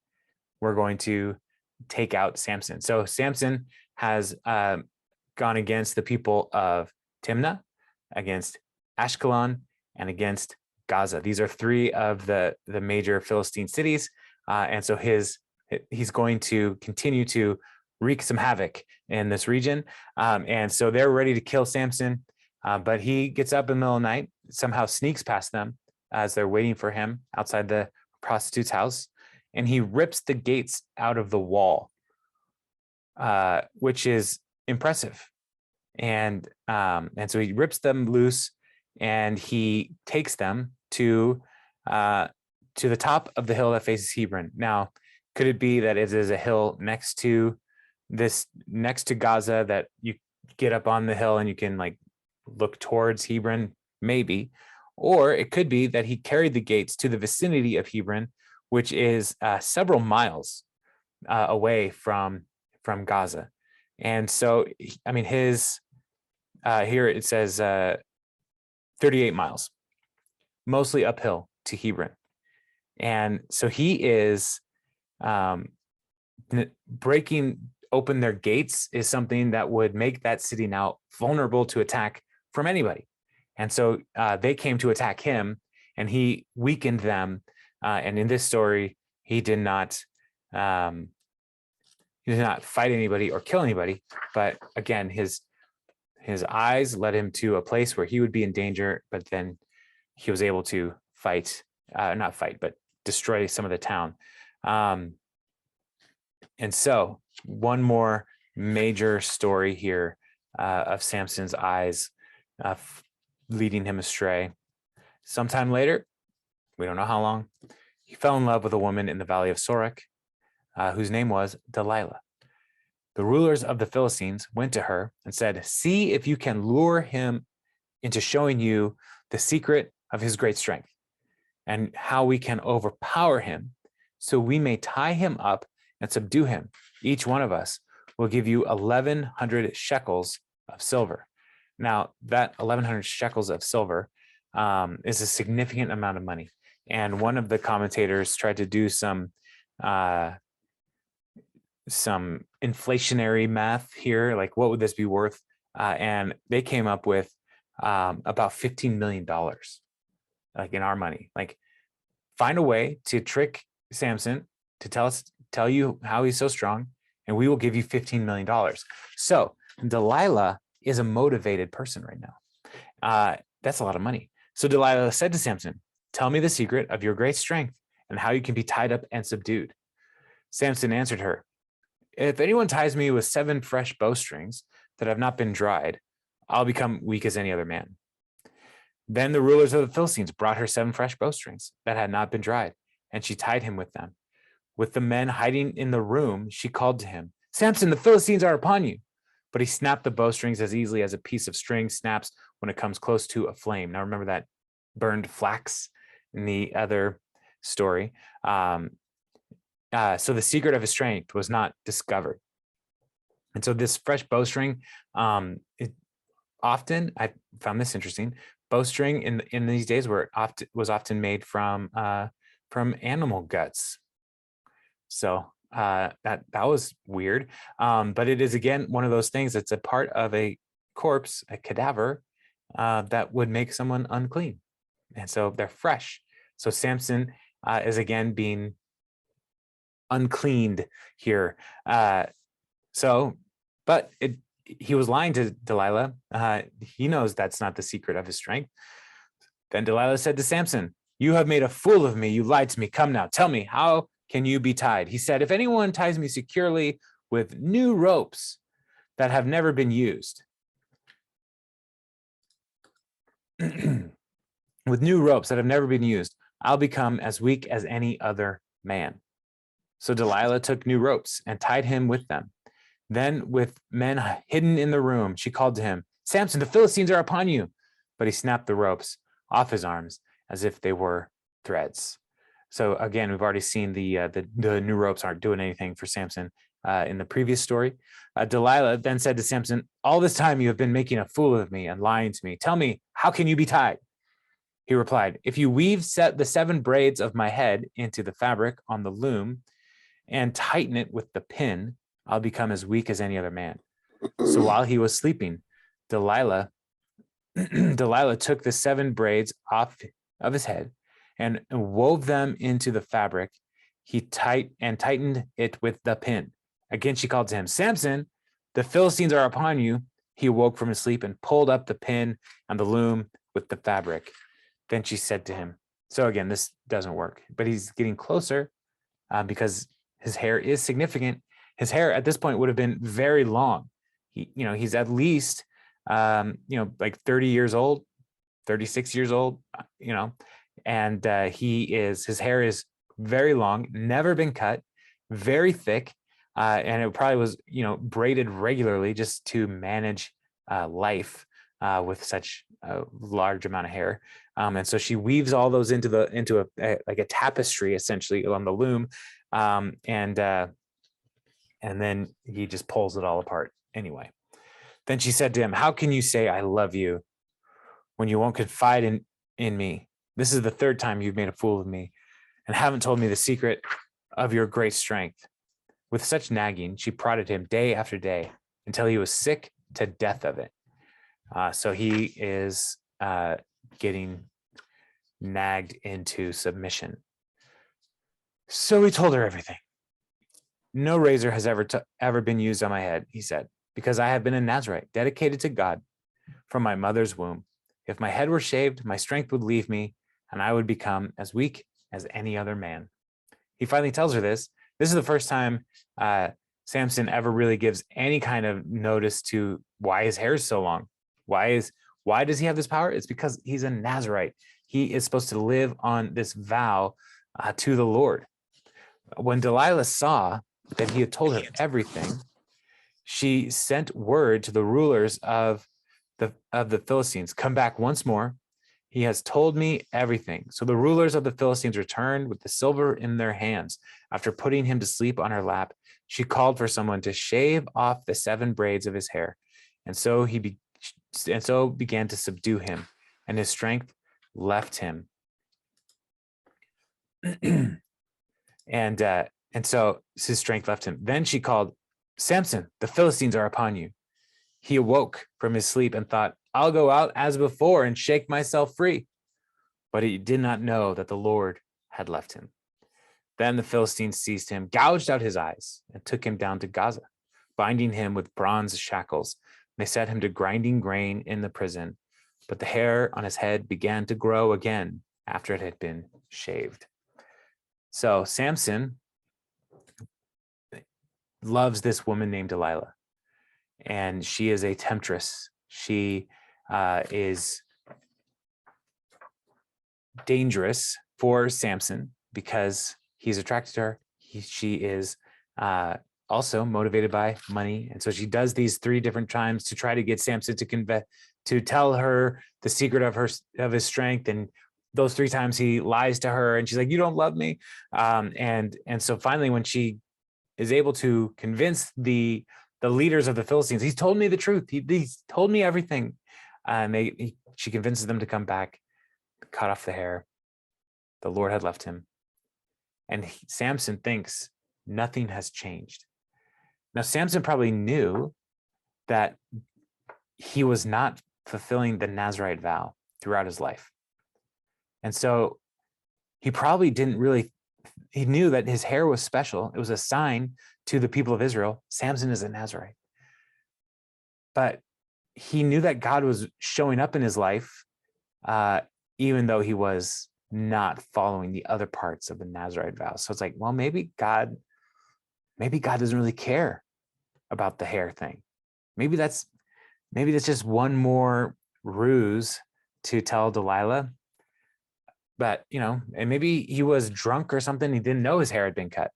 We're going to take out Samson. So Samson has gone against the people of Timnah, against Ashkelon, and against Gaza. These are 3 of the major Philistine cities. And so he's going to continue to wreak some havoc in this region. And so they're ready to kill Samson. But he gets up in the middle of the night, somehow sneaks past them as they're waiting for him outside the prostitute's house. And he rips the gates out of the wall, which is impressive. And so he rips them loose and he takes them to the top of the hill that faces Hebron. Now, could it be that it is a hill next to Gaza that you get up on the hill and you can like look towards Hebron? Maybe. Or it could be that he carried the gates to the vicinity of Hebron, which is several miles away from Gaza. And so, I mean, his here it says 38 miles, mostly uphill to Hebron. And so he is breaking open their gates is something that would make that city now vulnerable to attack from anybody. And so they came to attack him and he weakened them. And in this story, he did not fight anybody or kill anybody. But again, his eyes led him to a place where he would be in danger, but then he was able to but destroy some of the town. And so one more major story here of Samson's eyes leading him astray. Sometime later, we don't know how long, he fell in love with a woman in the valley of Sorek, whose name was Delilah. The rulers of the Philistines went to her and said, "See if you can lure him into showing you the secret of his great strength and how we can overpower him so we may tie him up and subdue him. Each one of us will give you 1,100 shekels of silver." Now, that 1,100 shekels of silver is a significant amount of money. And one of the commentators tried to do some inflationary math here, like what would this be worth? And they came up with about $15 million, like in our money. Like, find a way to trick Samson to tell you how he's so strong, and we will give you $15 million. So Delilah is a motivated person right now. That's a lot of money. So Delilah said to Samson, "Tell me the secret of your great strength and how you can be tied up and subdued." Samson answered her, "If anyone ties me with 7 fresh bowstrings that have not been dried, I'll become weak as any other man." Then the rulers of the Philistines brought her 7 fresh bowstrings that had not been dried, and she tied him with them. With the men hiding in the room, she called to him, "Samson, the Philistines are upon you." But he snapped the bowstrings as easily as a piece of string snaps when it comes close to a flame. Now remember that burned flax in the other story. So the secret of his strength was not discovered. And so this fresh bowstring, I found this interesting. Bowstring in these days was often made from animal guts. So that was weird. But it is, again, one of those things that's a part of a corpse, a cadaver, that would make someone unclean. And so they're fresh. So Samson is again being uncleaned here. He was lying to Delilah. He knows that's not the secret of his strength. Then Delilah said to Samson, "You have made a fool of me. You lied to me. Come now, tell me, how can you be tied?" He said, "If anyone ties me securely with new ropes that have never been used." with new ropes that have never been used. I'll become as weak as any other man." So Delilah took new ropes and tied him with them. Then, with men hidden in the room, she called to him, "Samson, the Philistines are upon you." But he snapped the ropes off his arms as if they were threads. So again, we've already seen the new ropes aren't doing anything for Samson in the previous story. Delilah then said to Samson, "All this time you have been making a fool of me and lying to me. Tell me, how can you be tied?" He replied, "If you weave the 7 braids of my head into the fabric on the loom and tighten it with the pin, I'll become as weak as any other man." So while he was sleeping, Delilah took the 7 braids off of his head and wove them into the fabric. He tightened it with the pin. Again, she called to him, "Samson, the Philistines are upon you." He awoke from his sleep and pulled up the pin and the loom with the fabric. Then she said to him, so again, this doesn't work, but he's getting closer because his hair is significant. His hair at this point would have been very long. He's at least, like 30 years old, 36 years old, and his hair is very long, never been cut, very thick, and it probably was, braided regularly just to manage life with such a large amount of hair. And so she weaves all those into a tapestry essentially on the loom, and then he just pulls it all apart anyway. Then she said to him, "How can you say I love you when you won't confide in me? This is the 3rd time you've made a fool of me and haven't told me the secret of your great strength." With such nagging, she prodded him day after day until he was sick to death of it. So he is getting nagged into submission. So he told her everything. "No razor has ever been used on my head," he said, "because I have been a Nazarite, dedicated to God from my mother's womb. If my head were shaved, my strength would leave me, and I would become as weak as any other man." He finally tells her this. This is the first time Samson ever really gives any kind of notice to why his hair is so long. Why does he have this power? It's because he's a Nazarite. He is supposed to live on this vow to the Lord. When Delilah saw that he had told her everything, she sent word to the rulers of the Philistines, "Come back once more. He has told me everything." So the rulers of the Philistines returned with the silver in their hands. After putting him to sleep on her lap, she called for someone to shave off the 7 braids of his hair. And so began to subdue him, and his strength left him. and so his strength left him. Then she called, "Samson, the Philistines are upon you." He awoke from his sleep and thought, "I'll go out as before and shake myself free." But he did not know that the Lord had left him. Then the Philistines seized him, gouged out his eyes, and took him down to Gaza, binding him with bronze shackles. They set him to grinding grain in the prison, but the hair on his head began to grow again after it had been shaved. So Samson loves this woman named Delilah, and she is a temptress. She is dangerous for Samson because he's attracted to her. She is also motivated by money, and so she does these 3 different times to try to get Samson to tell her the secret of his strength. And those 3 times he lies to her, and she's like, "You don't love me." And so finally, when she is able to convince the leaders of the Philistines, "He's told me the truth. He's told me everything." She convinces them to come back, cut off the hair. The Lord had left him. And Samson thinks nothing has changed. Now, Samson probably knew that he was not fulfilling the Nazarite vow throughout his life. And so he probably he knew that his hair was special. It was a sign to the people of Israel. Samson is a Nazarite. But he knew that God was showing up in his life, even though he was not following the other parts of the Nazarite vow. So it's like, well, maybe God doesn't really care about the hair thing. Maybe that's just one more ruse to tell Delilah but and maybe he was drunk or something. He didn't know his hair had been cut.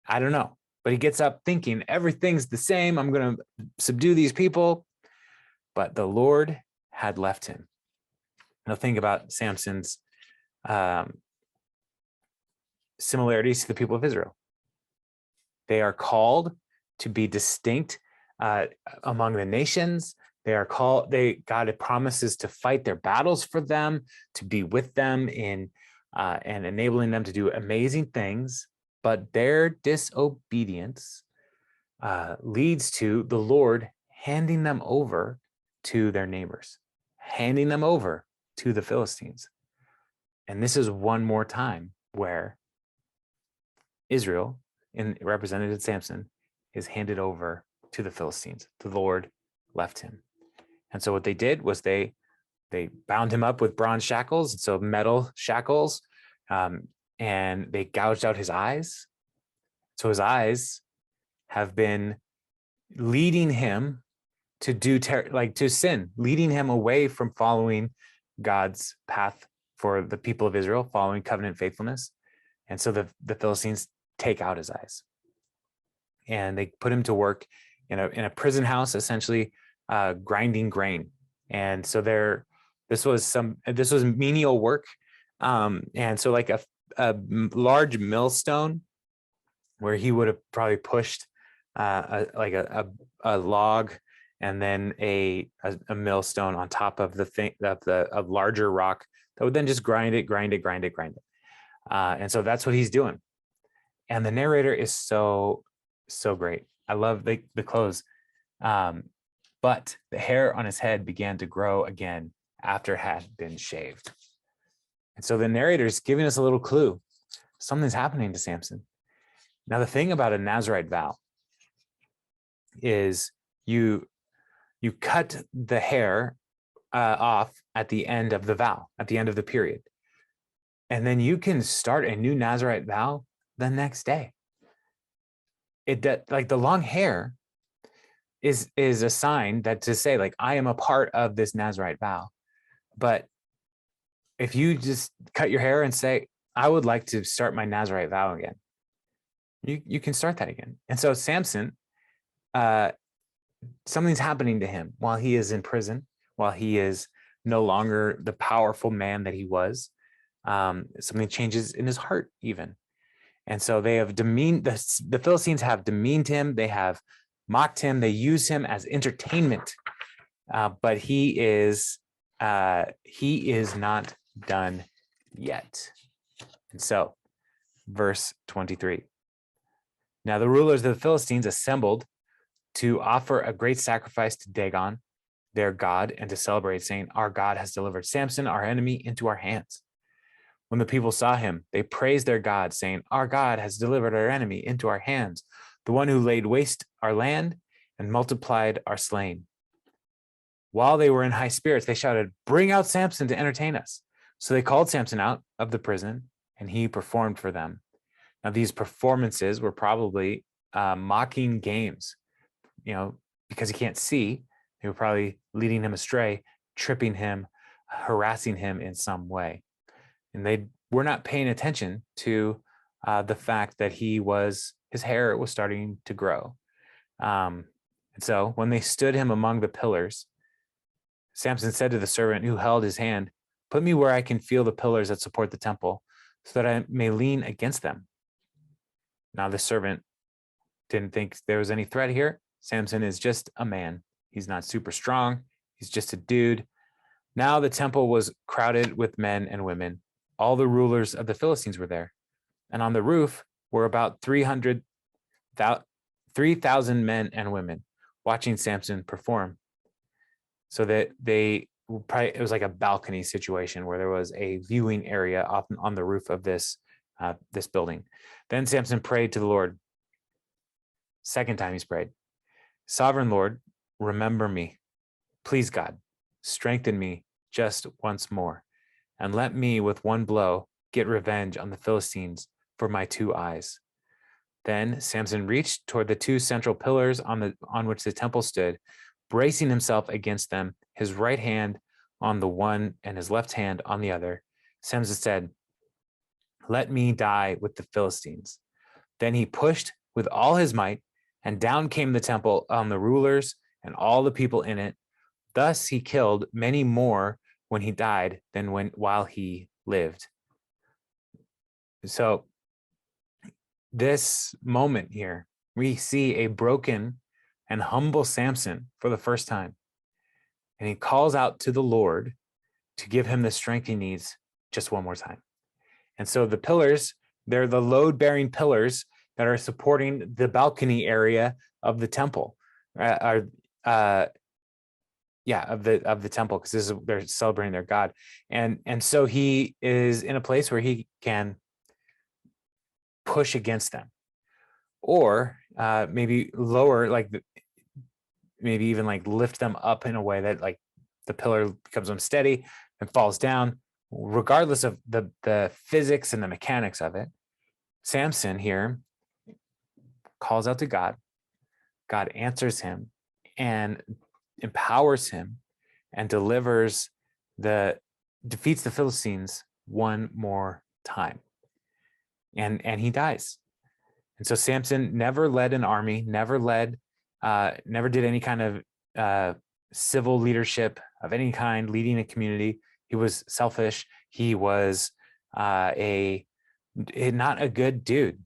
I don't know. But he gets up thinking everything's the same. I'm going to subdue these people. But the Lord had left him. Now think about Samson's similarities to the people of Israel. They are called to be distinct among the nations. They are called, God promises to fight their battles for them, to be with them in and enabling them to do amazing things. But their disobedience leads to the Lord handing them over to their neighbors, handing them over to the Philistines. And this is one more time where Israel, represented Samson, is handed over to the Philistines. The Lord left him. And so what they did was they bound him up with bronze shackles, so metal shackles, and they gouged out his eyes. So his eyes have been leading him to do to sin, leading him away from following God's path for the people of Israel, following covenant faithfulness. And so the Philistines take out his eyes, and they put him to work in a prison house, essentially grinding grain. And so this was menial work, and so like a large millstone, where he would have probably pushed a log and then a millstone on top of a larger rock that would then just grind it. And so that's what he's doing. And the narrator is so great. I love the close. But the hair on his head began to grow again after it had been shaved. And so the narrator is giving us a little clue. Something's happening to Samson. Now, the thing about a Nazirite vow is you cut the hair off at the end of the vow, at the end of the period. And then you can start a new Nazirite vow the next day. Like the long hair is a sign that to say, like, I am a part of this Nazirite vow. But if you just cut your hair and say, I would like to start my Nazirite vow again, you can start that again. And so Samson, something's happening to him while he is in prison, while he is no longer the powerful man that he was. Something changes in his heart even. And so they have demeaned, the Philistines have demeaned him. They have mocked him. They use him as entertainment. But he is not done yet. And so verse 23. Now the rulers of the Philistines assembled to offer a great sacrifice to Dagon, their god, and to celebrate, saying, our God has delivered Samson, our enemy, into our hands. When the people saw him, they praised their God, saying, our God has delivered our enemy into our hands, the one who laid waste our land and multiplied our slain. While they were in high spirits, they shouted, bring out Samson to entertain us. So they called Samson out of the prison, and he performed for them. Now, these performances were probably mocking games, because he can't see. They were probably leading him astray, tripping him, harassing him in some way. And they were not paying attention to the fact that his hair was starting to grow. And so when they stood him among the pillars, Samson said to the servant who held his hand, put me where I can feel the pillars that support the temple, so that I may lean against them. Now the servant didn't think there was any threat here. Samson is just a man. He's not super strong. He's just a dude. Now the temple was crowded with men and women. All the rulers of the Philistines were there. And on the roof were about 3,000 men and women watching Samson perform. So that it was like a balcony situation where there was a viewing area on the roof of this building. Then Samson prayed to the Lord. Second time he's prayed, sovereign Lord, remember me. Please, God, strengthen me just once more, and let me with one blow get revenge on the Philistines for my 2 eyes. Then Samson reached toward the 2 central pillars on which the temple stood, bracing himself against them, his right hand on the one and his left hand on the other. Samson said, "Let me die with the Philistines." Then he pushed with all his might, and down came the temple on the rulers and all the people in it. Thus he killed many more when he died than while he lived. So this moment here, we see a broken and humble Samson for the first time. And he calls out to the Lord to give him the strength he needs just one more time. And so the pillars, they're the load-bearing pillars that are supporting the balcony area of the temple, of the temple, because they're celebrating their God. And so he is in a place where he can push against them, or maybe lower, like maybe even like lift them up in a way that like the pillar becomes unsteady and falls down. Regardless of the physics and the mechanics of it, Samson here calls out to God. God answers him and empowers him and defeats the Philistines one more time. And he dies. And so Samson never led an army, never did any kind of civil leadership of any kind, leading a community. He was selfish. He was not a good dude.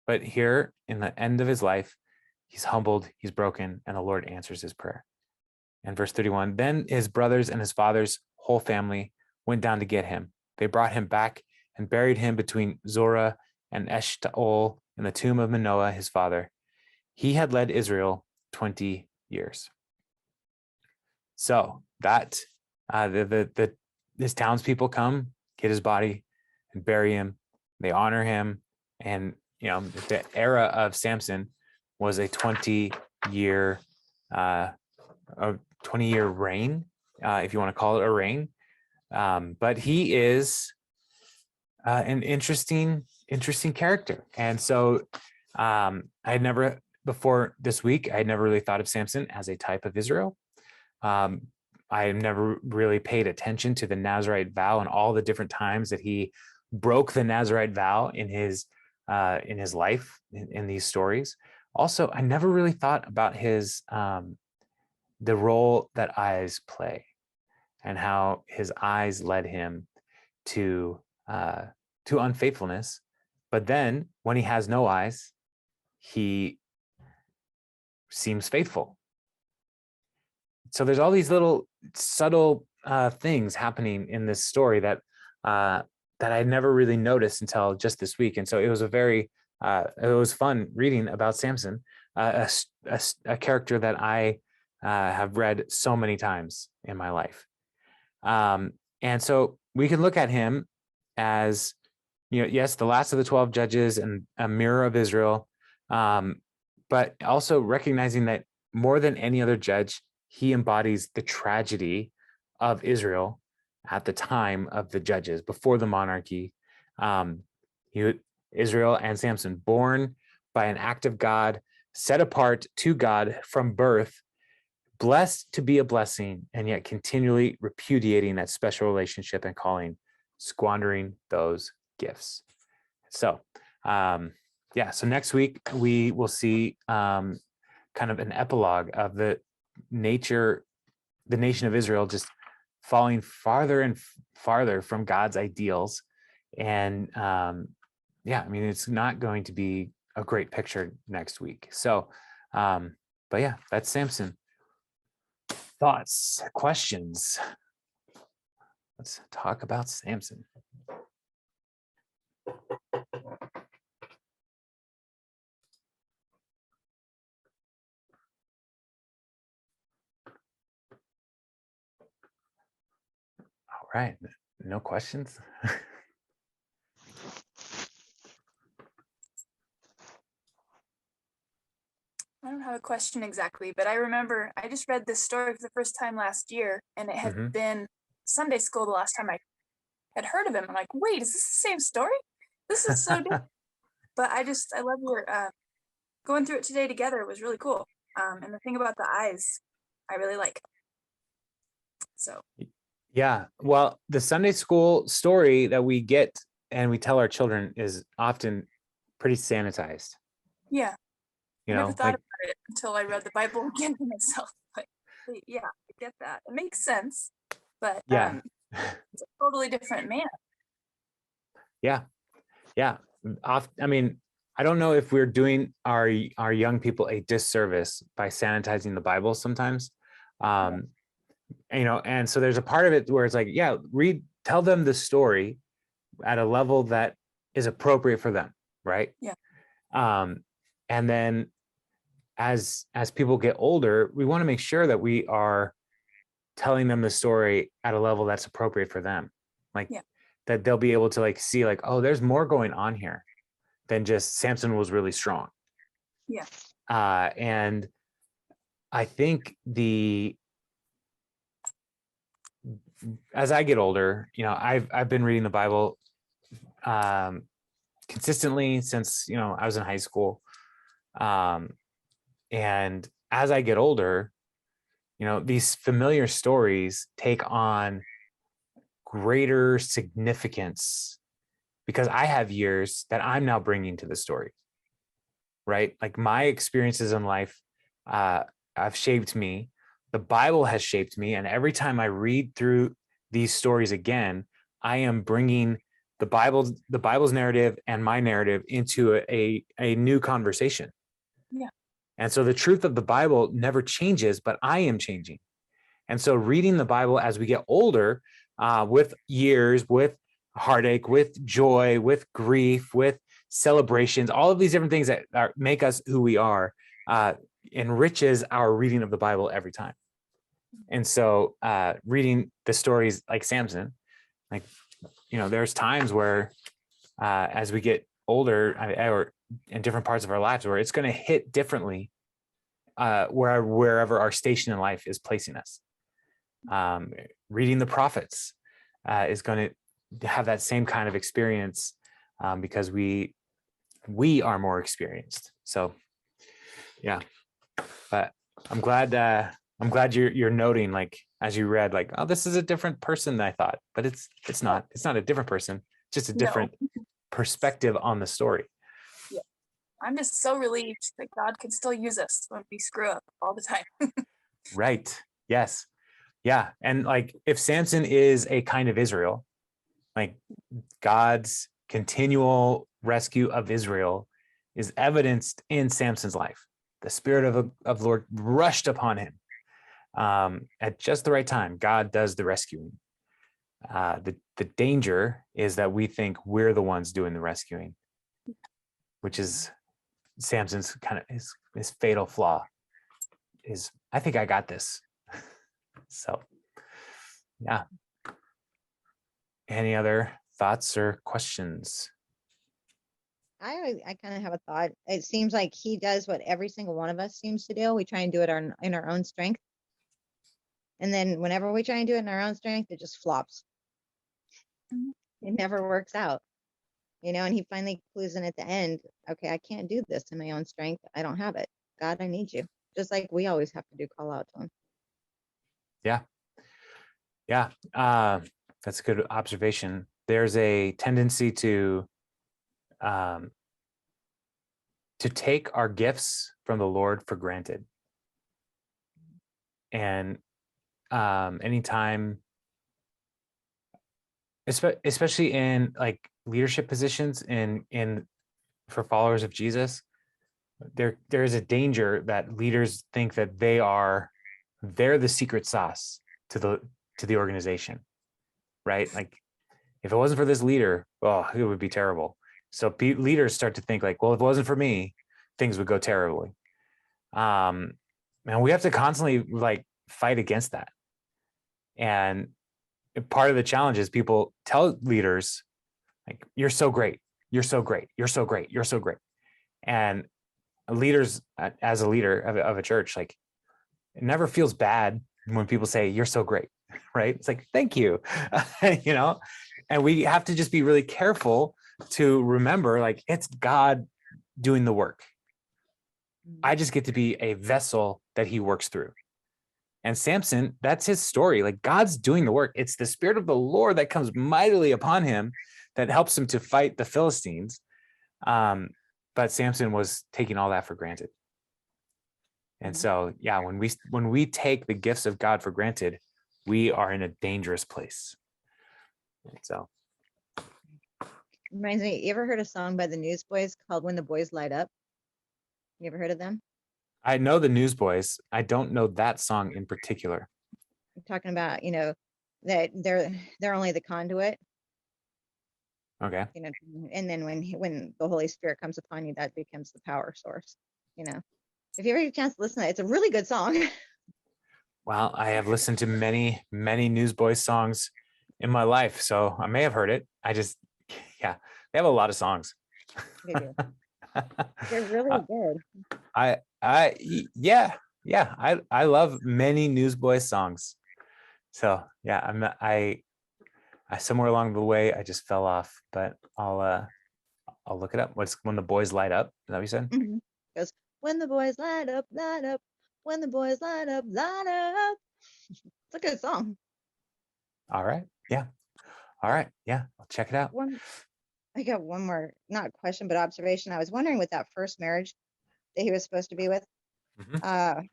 But here in the end of his life, he's humbled, he's broken, and the Lord answers his prayer. And verse 31, then his brothers and his father's whole family went down to get him. They brought him back and buried him between Zorah and Eshtaol in the tomb of Manoah, his father. He had led Israel 20 years. So that his townspeople come, get his body, and bury him. They honor him, and the era of Samson was a 20-year reign, if you want to call it a reign. But he is an interesting character. And so I had never, before this week, I had never really thought of Samson as a type of Israel. I never really paid attention to the Nazirite vow and all the different times that he broke the Nazirite vow in his life in these stories. Also, I never really thought about his the role that eyes play, and how his eyes led him to unfaithfulness. But then when he has no eyes, he seems faithful. So there's all these little subtle things happening in this story that I never really noticed until just this week. And so it was it was fun reading about Samson, a character that I have read so many times in my life. And so we can look at him as, yes, the last of the 12 judges and a mirror of Israel, but also recognizing that more than any other judge, he embodies the tragedy of Israel at the time of the judges, before the monarchy. Israel and Samson, born by an act of God, set apart to God from birth, blessed to be a blessing, and yet continually repudiating that special relationship and calling, squandering those gifts. So, so next week we will see kind of an epilogue of the nation of Israel just falling farther and farther from God's ideals. And it's not going to be a great picture next week. So, but yeah, that's Samson. Thoughts, questions? Let's talk about Samson. All right, no questions? I don't have a question exactly, but I remember I just read this story for the first time last year, and it had been Sunday school the last time I had heard of him. I'm like, wait, is this the same story? This is so different. But I love your going through it today together. It was really cool. And the thing about the eyes, I really like. So Yeah. Well, the Sunday school story that we get and we tell our children is often pretty sanitized. Yeah. You I never know, thought like, about it until I read the Bible again for myself. But yeah, I get that. It makes sense, but yeah, it's a totally different man. yeah, yeah. I mean, I don't know if we're doing our young people a disservice by sanitizing the Bible sometimes. Yeah. Um, and so there's a part of it where it's like, yeah, tell them the story at a level that is appropriate for them, right? Yeah. Um, and then as people get older, we want to make sure that we are telling them the story at a level that's appropriate for them, like Yeah. that they'll be able to like see like, oh, there's more going on here than just Samson was really strong. Yeah. And I think as I get older, I've been reading the Bible um, consistently since I was in high school, um, and as I get older, these familiar stories take on greater significance because I have years that I'm now bringing to the story, right? Like my experiences in life uh, have shaped me. The Bible has shaped me. And every time I read through these stories again, I am bringing the Bible's narrative and my narrative into a new conversation. Yeah. And so the truth of the Bible never changes, but I am changing. And so reading the Bible as we get older, with years, with heartache, with joy, with grief, with celebrations, all of these different things that make us who we are, enriches our reading of the Bible every time. And so reading the stories like Samson, like, there's times where as we get older or in different parts of our lives where it's going to hit differently wherever our station in life is placing us. Reading the prophets is going to have that same kind of experience because we are more experienced. So, yeah, but I'm glad you're noting, like, as you read, like, oh, this is a different person than I thought, but it's not a different person, just a No. different perspective on the story. Yeah. I'm just so relieved that God can still use us when we screw up all the time. Right. Yes. Yeah. And like if Samson is a kind of Israel, like God's continual rescue of Israel is evidenced in Samson's life. The spirit of the Lord rushed upon him at just the right time. God does the rescuing. The danger is that we think we're the ones doing the rescuing, which is Samson's kind of his fatal flaw. Is I think I got this. So, yeah. Any other thoughts or questions? I kind of have a thought. It seems like he does what every single one of us seems to do. We try and do it in our own strength. And then whenever we try and do it in our own strength, it just flops. It never works out. And he finally clues in at the end, okay, I can't do this in my own strength. I don't have it. God, I need you. Just like we always have to do, call out to him. Yeah. Yeah. That's a good observation. There's a tendency to take our gifts from the Lord for granted. And anytime, especially in like leadership positions in for followers of Jesus, there is a danger that leaders think that they're the secret sauce to the organization, right? Like if it wasn't for this leader, oh, it would be terrible. So leaders start to think like, well, if it wasn't for me, things would go terribly. And we have to constantly like fight against that. And part of the challenge is people tell leaders like, you're so great, you're so great, you're so great, you're so great. And leaders, as a leader of a church, like it never feels bad when people say you're so great, right? It's like, thank you. And we have to just be really careful to remember, like, it's God doing the work. I just get to be a vessel that he works through. And Samson, that's his story. Like God's doing the work. It's the Spirit of the Lord that comes mightily upon him that helps him to fight the Philistines. But Samson was taking all that for granted. And so, yeah, when we take the gifts of God for granted, we are in a dangerous place. And so, Reminds me, you ever heard a song by the Newsboys called When the Boys Light Up? You ever heard of them? I know the Newsboys. I don't know that song in particular. I'm talking about, that they're only the conduit, Okay. and then when the Holy Spirit comes upon you, that becomes the power source. If you ever get a chance to listen to it, it's a really good song. Well, I have listened to many, many Newsboys songs in my life, so I may have heard it. Yeah, they have a lot of songs. They do. They're really good. I love many Newsboys songs. So yeah, I somewhere along the way I just fell off, but I'll look it up. What's When the Boys Light Up? Is that what you said? Mm-hmm. Goes, when the boys light up, light up. When the boys light up, light up. It's a good song. All right. Yeah. All right. Yeah. I'll check it out. I got one more, not question, but observation. I was wondering with that first marriage that he was supposed to be with. Mhm.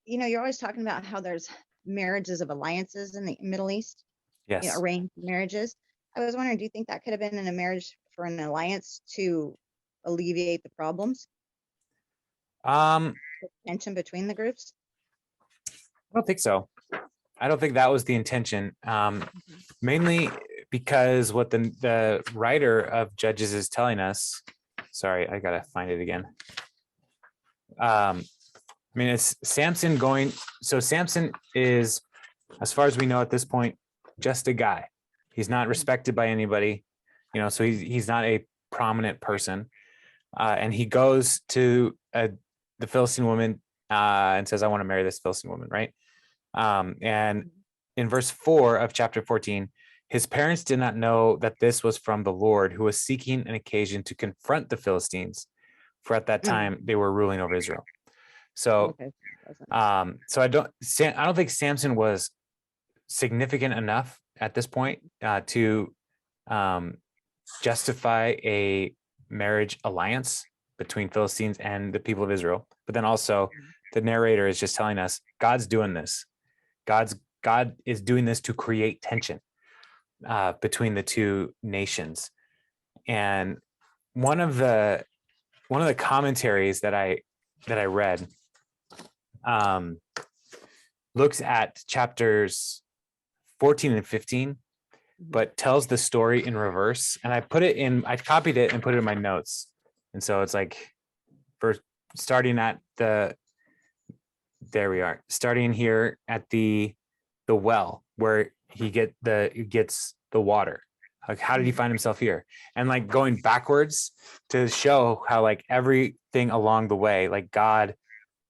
You're always talking about how there's marriages of alliances in the Middle East, Yes. arranged marriages. I was wondering, do you think that could have been in a marriage for an alliance to alleviate the problems, the tension between the groups? I don't think so. I don't think that was the intention. Mainly because what the writer of Judges is telling us. Sorry, I gotta find it again. It's Samson going. So Samson is, as far as we know at this point, just a guy. He's not respected by anybody, so he's not a prominent person. And he goes to the Philistine woman and says, I want to marry this Philistine woman, right? And in verse 4 of chapter 14, his parents did not know that this was from the Lord, who was seeking an occasion to confront the Philistines, for at that time they were ruling over Israel. So, so I don't think Samson was significant enough at this point to justify a marriage alliance between Philistines and the people of Israel. But then also the narrator is just telling us God's doing this. God is doing this to create tension between the two nations. And one of the commentaries that I read looks at chapters 14 and 15, but tells the story in reverse. And I copied it and put it in my notes. And so it's like, starting here at the well where he gets the water. Like, how did he find himself here? And like going backwards to show how like everything along the way, like God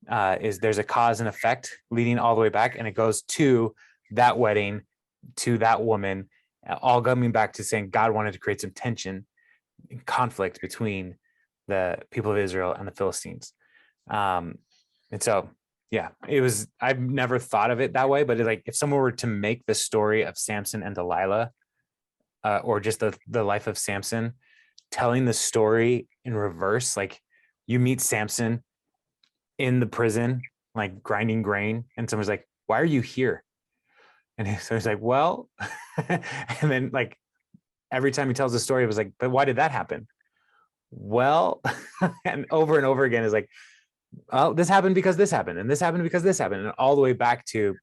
there's a cause and effect leading all the way back, and it goes to that wedding, to that woman, all coming back to saying God wanted to create some tension and conflict between the people of Israel and the Philistines. And so, yeah, I've never thought of it that way, but like if someone were to make the story of Samson and Delilah, or just the life of Samson, telling the story in reverse, like you meet Samson in the prison, like grinding grain, and someone's like, why are you here? And so he's like, well, and then like every time he tells the story, it was like, but why did that happen? Well, and over again is like, oh, this happened because this happened, and this happened because this happened, and all the way back to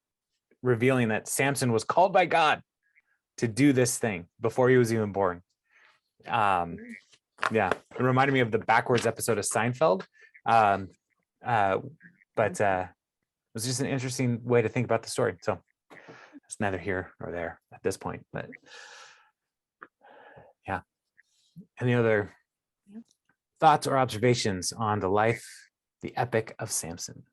revealing that Samson was called by God to do this thing before he was even born. Yeah, it reminded me of the backwards episode of Seinfeld. But it was just an interesting way to think about the story. So it's neither here nor there at this point, but yeah. Any other thoughts or observations on the epic of Samson?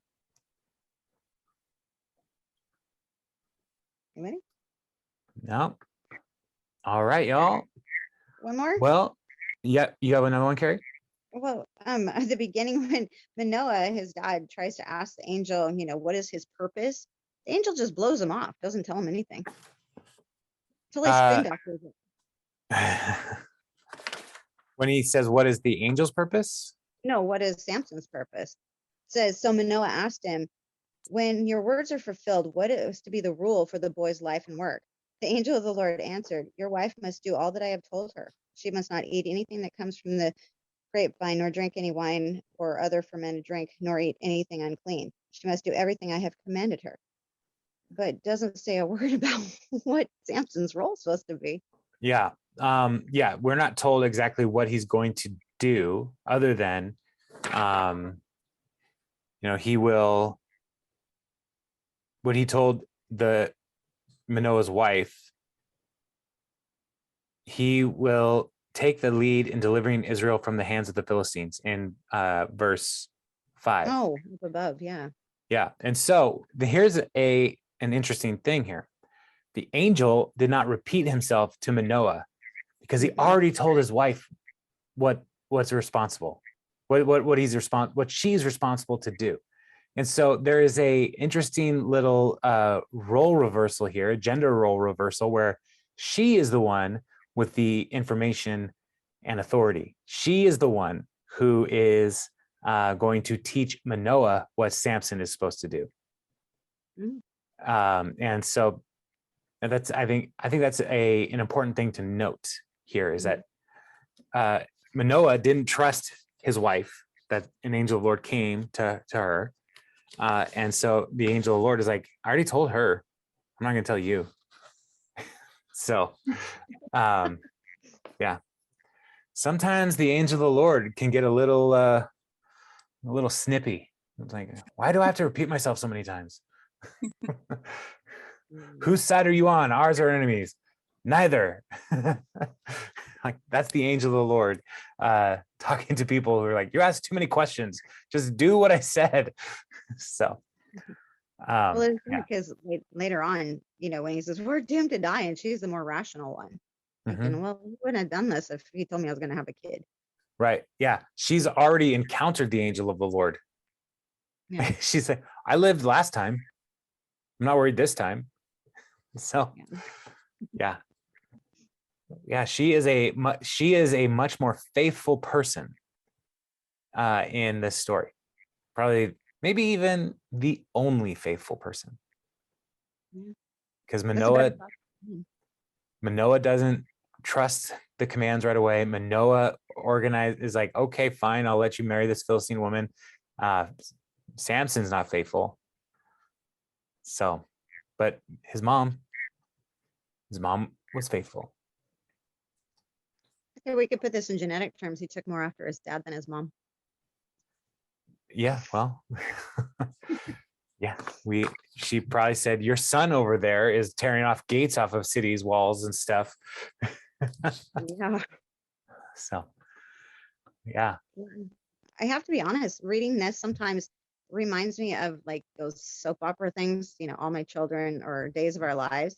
Anybody? No. All right, y'all. One more? Well, yeah, you have another one, Carrie? Well, at the beginning when Manoah, his dad, tries to ask the angel, what is his purpose? The angel just blows him off, doesn't tell him anything. Until they Uh, spin doctors it. when he says, what is the angel's purpose? No, what is Samson's purpose? It says, so Manoah asked him, when your words are fulfilled, what is to be the rule for the boy's life and work? The angel of the Lord answered, your wife must do all that I have told her. She must not eat anything that comes from the grapevine, nor drink any wine or other fermented drink, nor eat anything unclean. She must do everything I have commanded her. But doesn't say a word about what Samson's role is supposed to be. Yeah. Yeah, we're not told exactly what he's going to do other than, he will, what he told Manoah's wife, he will take the lead in delivering Israel from the hands of the Philistines in verse 5. Oh, up above, yeah. Yeah. And so here's an interesting thing here. The angel did not repeat himself to Manoah because he already told his wife what's responsible, what she's responsible to do. And so there is a interesting little role reversal here, a gender role reversal, where she is the one with the information and authority. She is the one who is going to teach Manoah what Samson is supposed to do. And so that's, I think that's an important thing to note here, is that Manoah didn't trust his wife, that an angel of the Lord came to her. And so the angel of the Lord is like, I already told her, I'm not going to tell you. So, yeah, sometimes the angel of the Lord can get a little snippy. It's like, why do I have to repeat myself so many times? Whose side are you on? Ours or enemies? Neither. Like, that's the angel of the Lord talking to people who are like, you asked too many questions. Just do what I said. So, well, it's because later on, when he says we're doomed to die, and she's the more rational one. Thinking, well, he wouldn't have done this if he told me I was going to have a kid. Right. Yeah. She's already encountered the angel of the Lord. Yeah. She's like, I lived last time. I'm not worried this time. So, yeah. She is a much more faithful person in this story. Probably, maybe even the only faithful person. Because Manoah doesn't trust the commands right away. Manoah is like, okay, fine, I'll let you marry this Philistine woman. Samson's not faithful. So, but his mom was faithful. Okay, we could put this in genetic terms. He took more after his dad than his mom. Yeah, well, yeah, she probably said, your son over there is tearing off gates off of cities, walls and stuff. Yeah. So, yeah. I have to be honest, reading this sometimes reminds me of like those soap opera things, All My Children or Days of Our Lives.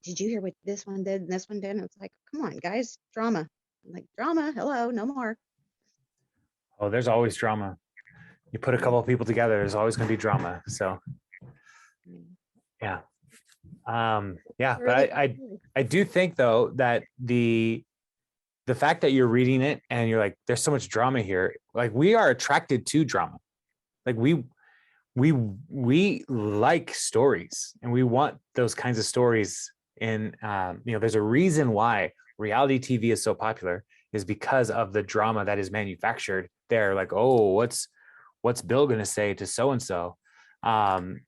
Did you hear what this one did and this one did? And it's like, come on, guys, drama. I'm like, drama, hello, no more. Oh, there's always drama. You put a couple of people together, there's always going to be drama. So, yeah. But I do think though that the fact that you're reading it and you're like, there's so much drama here. Like, we are attracted to drama. Like, we like stories, and we want those kinds of stories. And there's a reason why reality TV is so popular, is because of the drama that is manufactured there. Like, oh, what's Bill going to say to so-and-so? And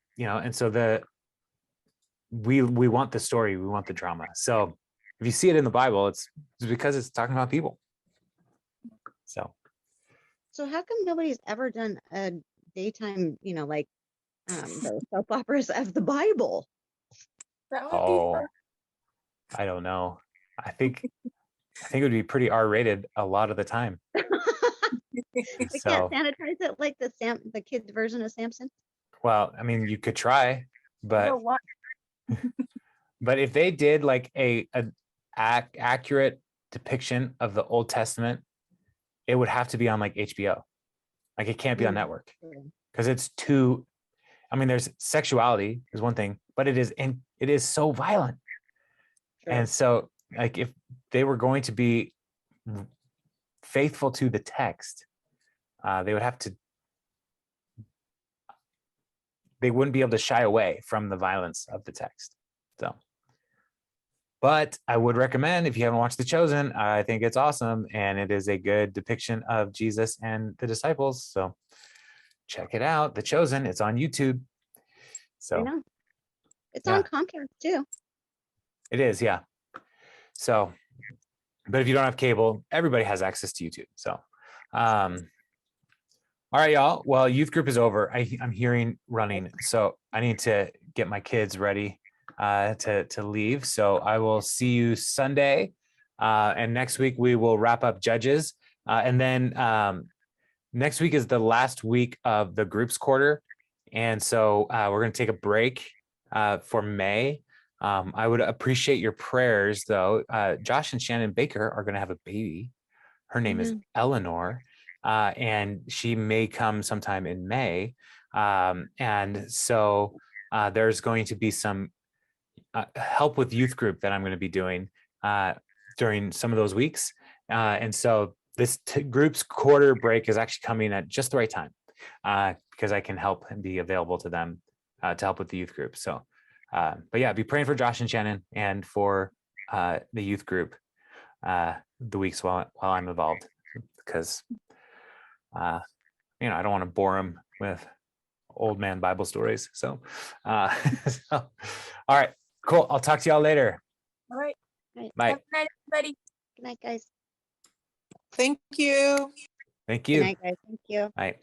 so we want the story, we want the drama. So if you see it in the Bible, it's because it's talking about people. So how come nobody's ever done a daytime, like the soap operas of the Bible? That would be fun. I don't know. I think it would be pretty R-rated a lot of the time. We can't sanitize it like the kids' version of Samson. Well, I mean, you could try, but but if they did like a accurate depiction of the Old Testament, it would have to be on like HBO. Like, it can't be on network because it's too. I mean, there's sexuality is one thing, but it is so violent. True. And so like if they were going to be faithful to the text, they wouldn't be able to shy away from the violence of the text. So, but I would recommend, if you haven't watched The Chosen, I think it's awesome. And it is a good depiction of Jesus and the disciples. So check it out. The Chosen, it's on YouTube. I So know. It's yeah. on Comcast too. It is, yeah. So, but if you don't have cable, everybody has access to YouTube. So, all right, y'all. Well, youth group is over. I'm hearing running, so I need to get my kids ready to leave. So I will see you Sunday, and next week we will wrap up Judges, and then next week is the last week of the groups quarter, and so we're going to take a break for May. I would appreciate your prayers, though. Josh and Shannon Baker are going to have a baby. Her name is Eleanor. And she may come sometime in May. And so there's going to be some help with youth group that I'm going to be doing during some of those weeks. And so this group's quarter break is actually coming at just the right time because I can help and be available to them to help with the youth group. So, but yeah, be praying for Josh and Shannon and for the youth group the weeks while I'm involved, because I don't want to bore them with old man Bible stories. So, all right, cool. I'll talk to y'all later. All right. Bye. Have a good night, everybody. Good night, guys. Thank you. Thank Good you. night, guys. Thank you. Bye.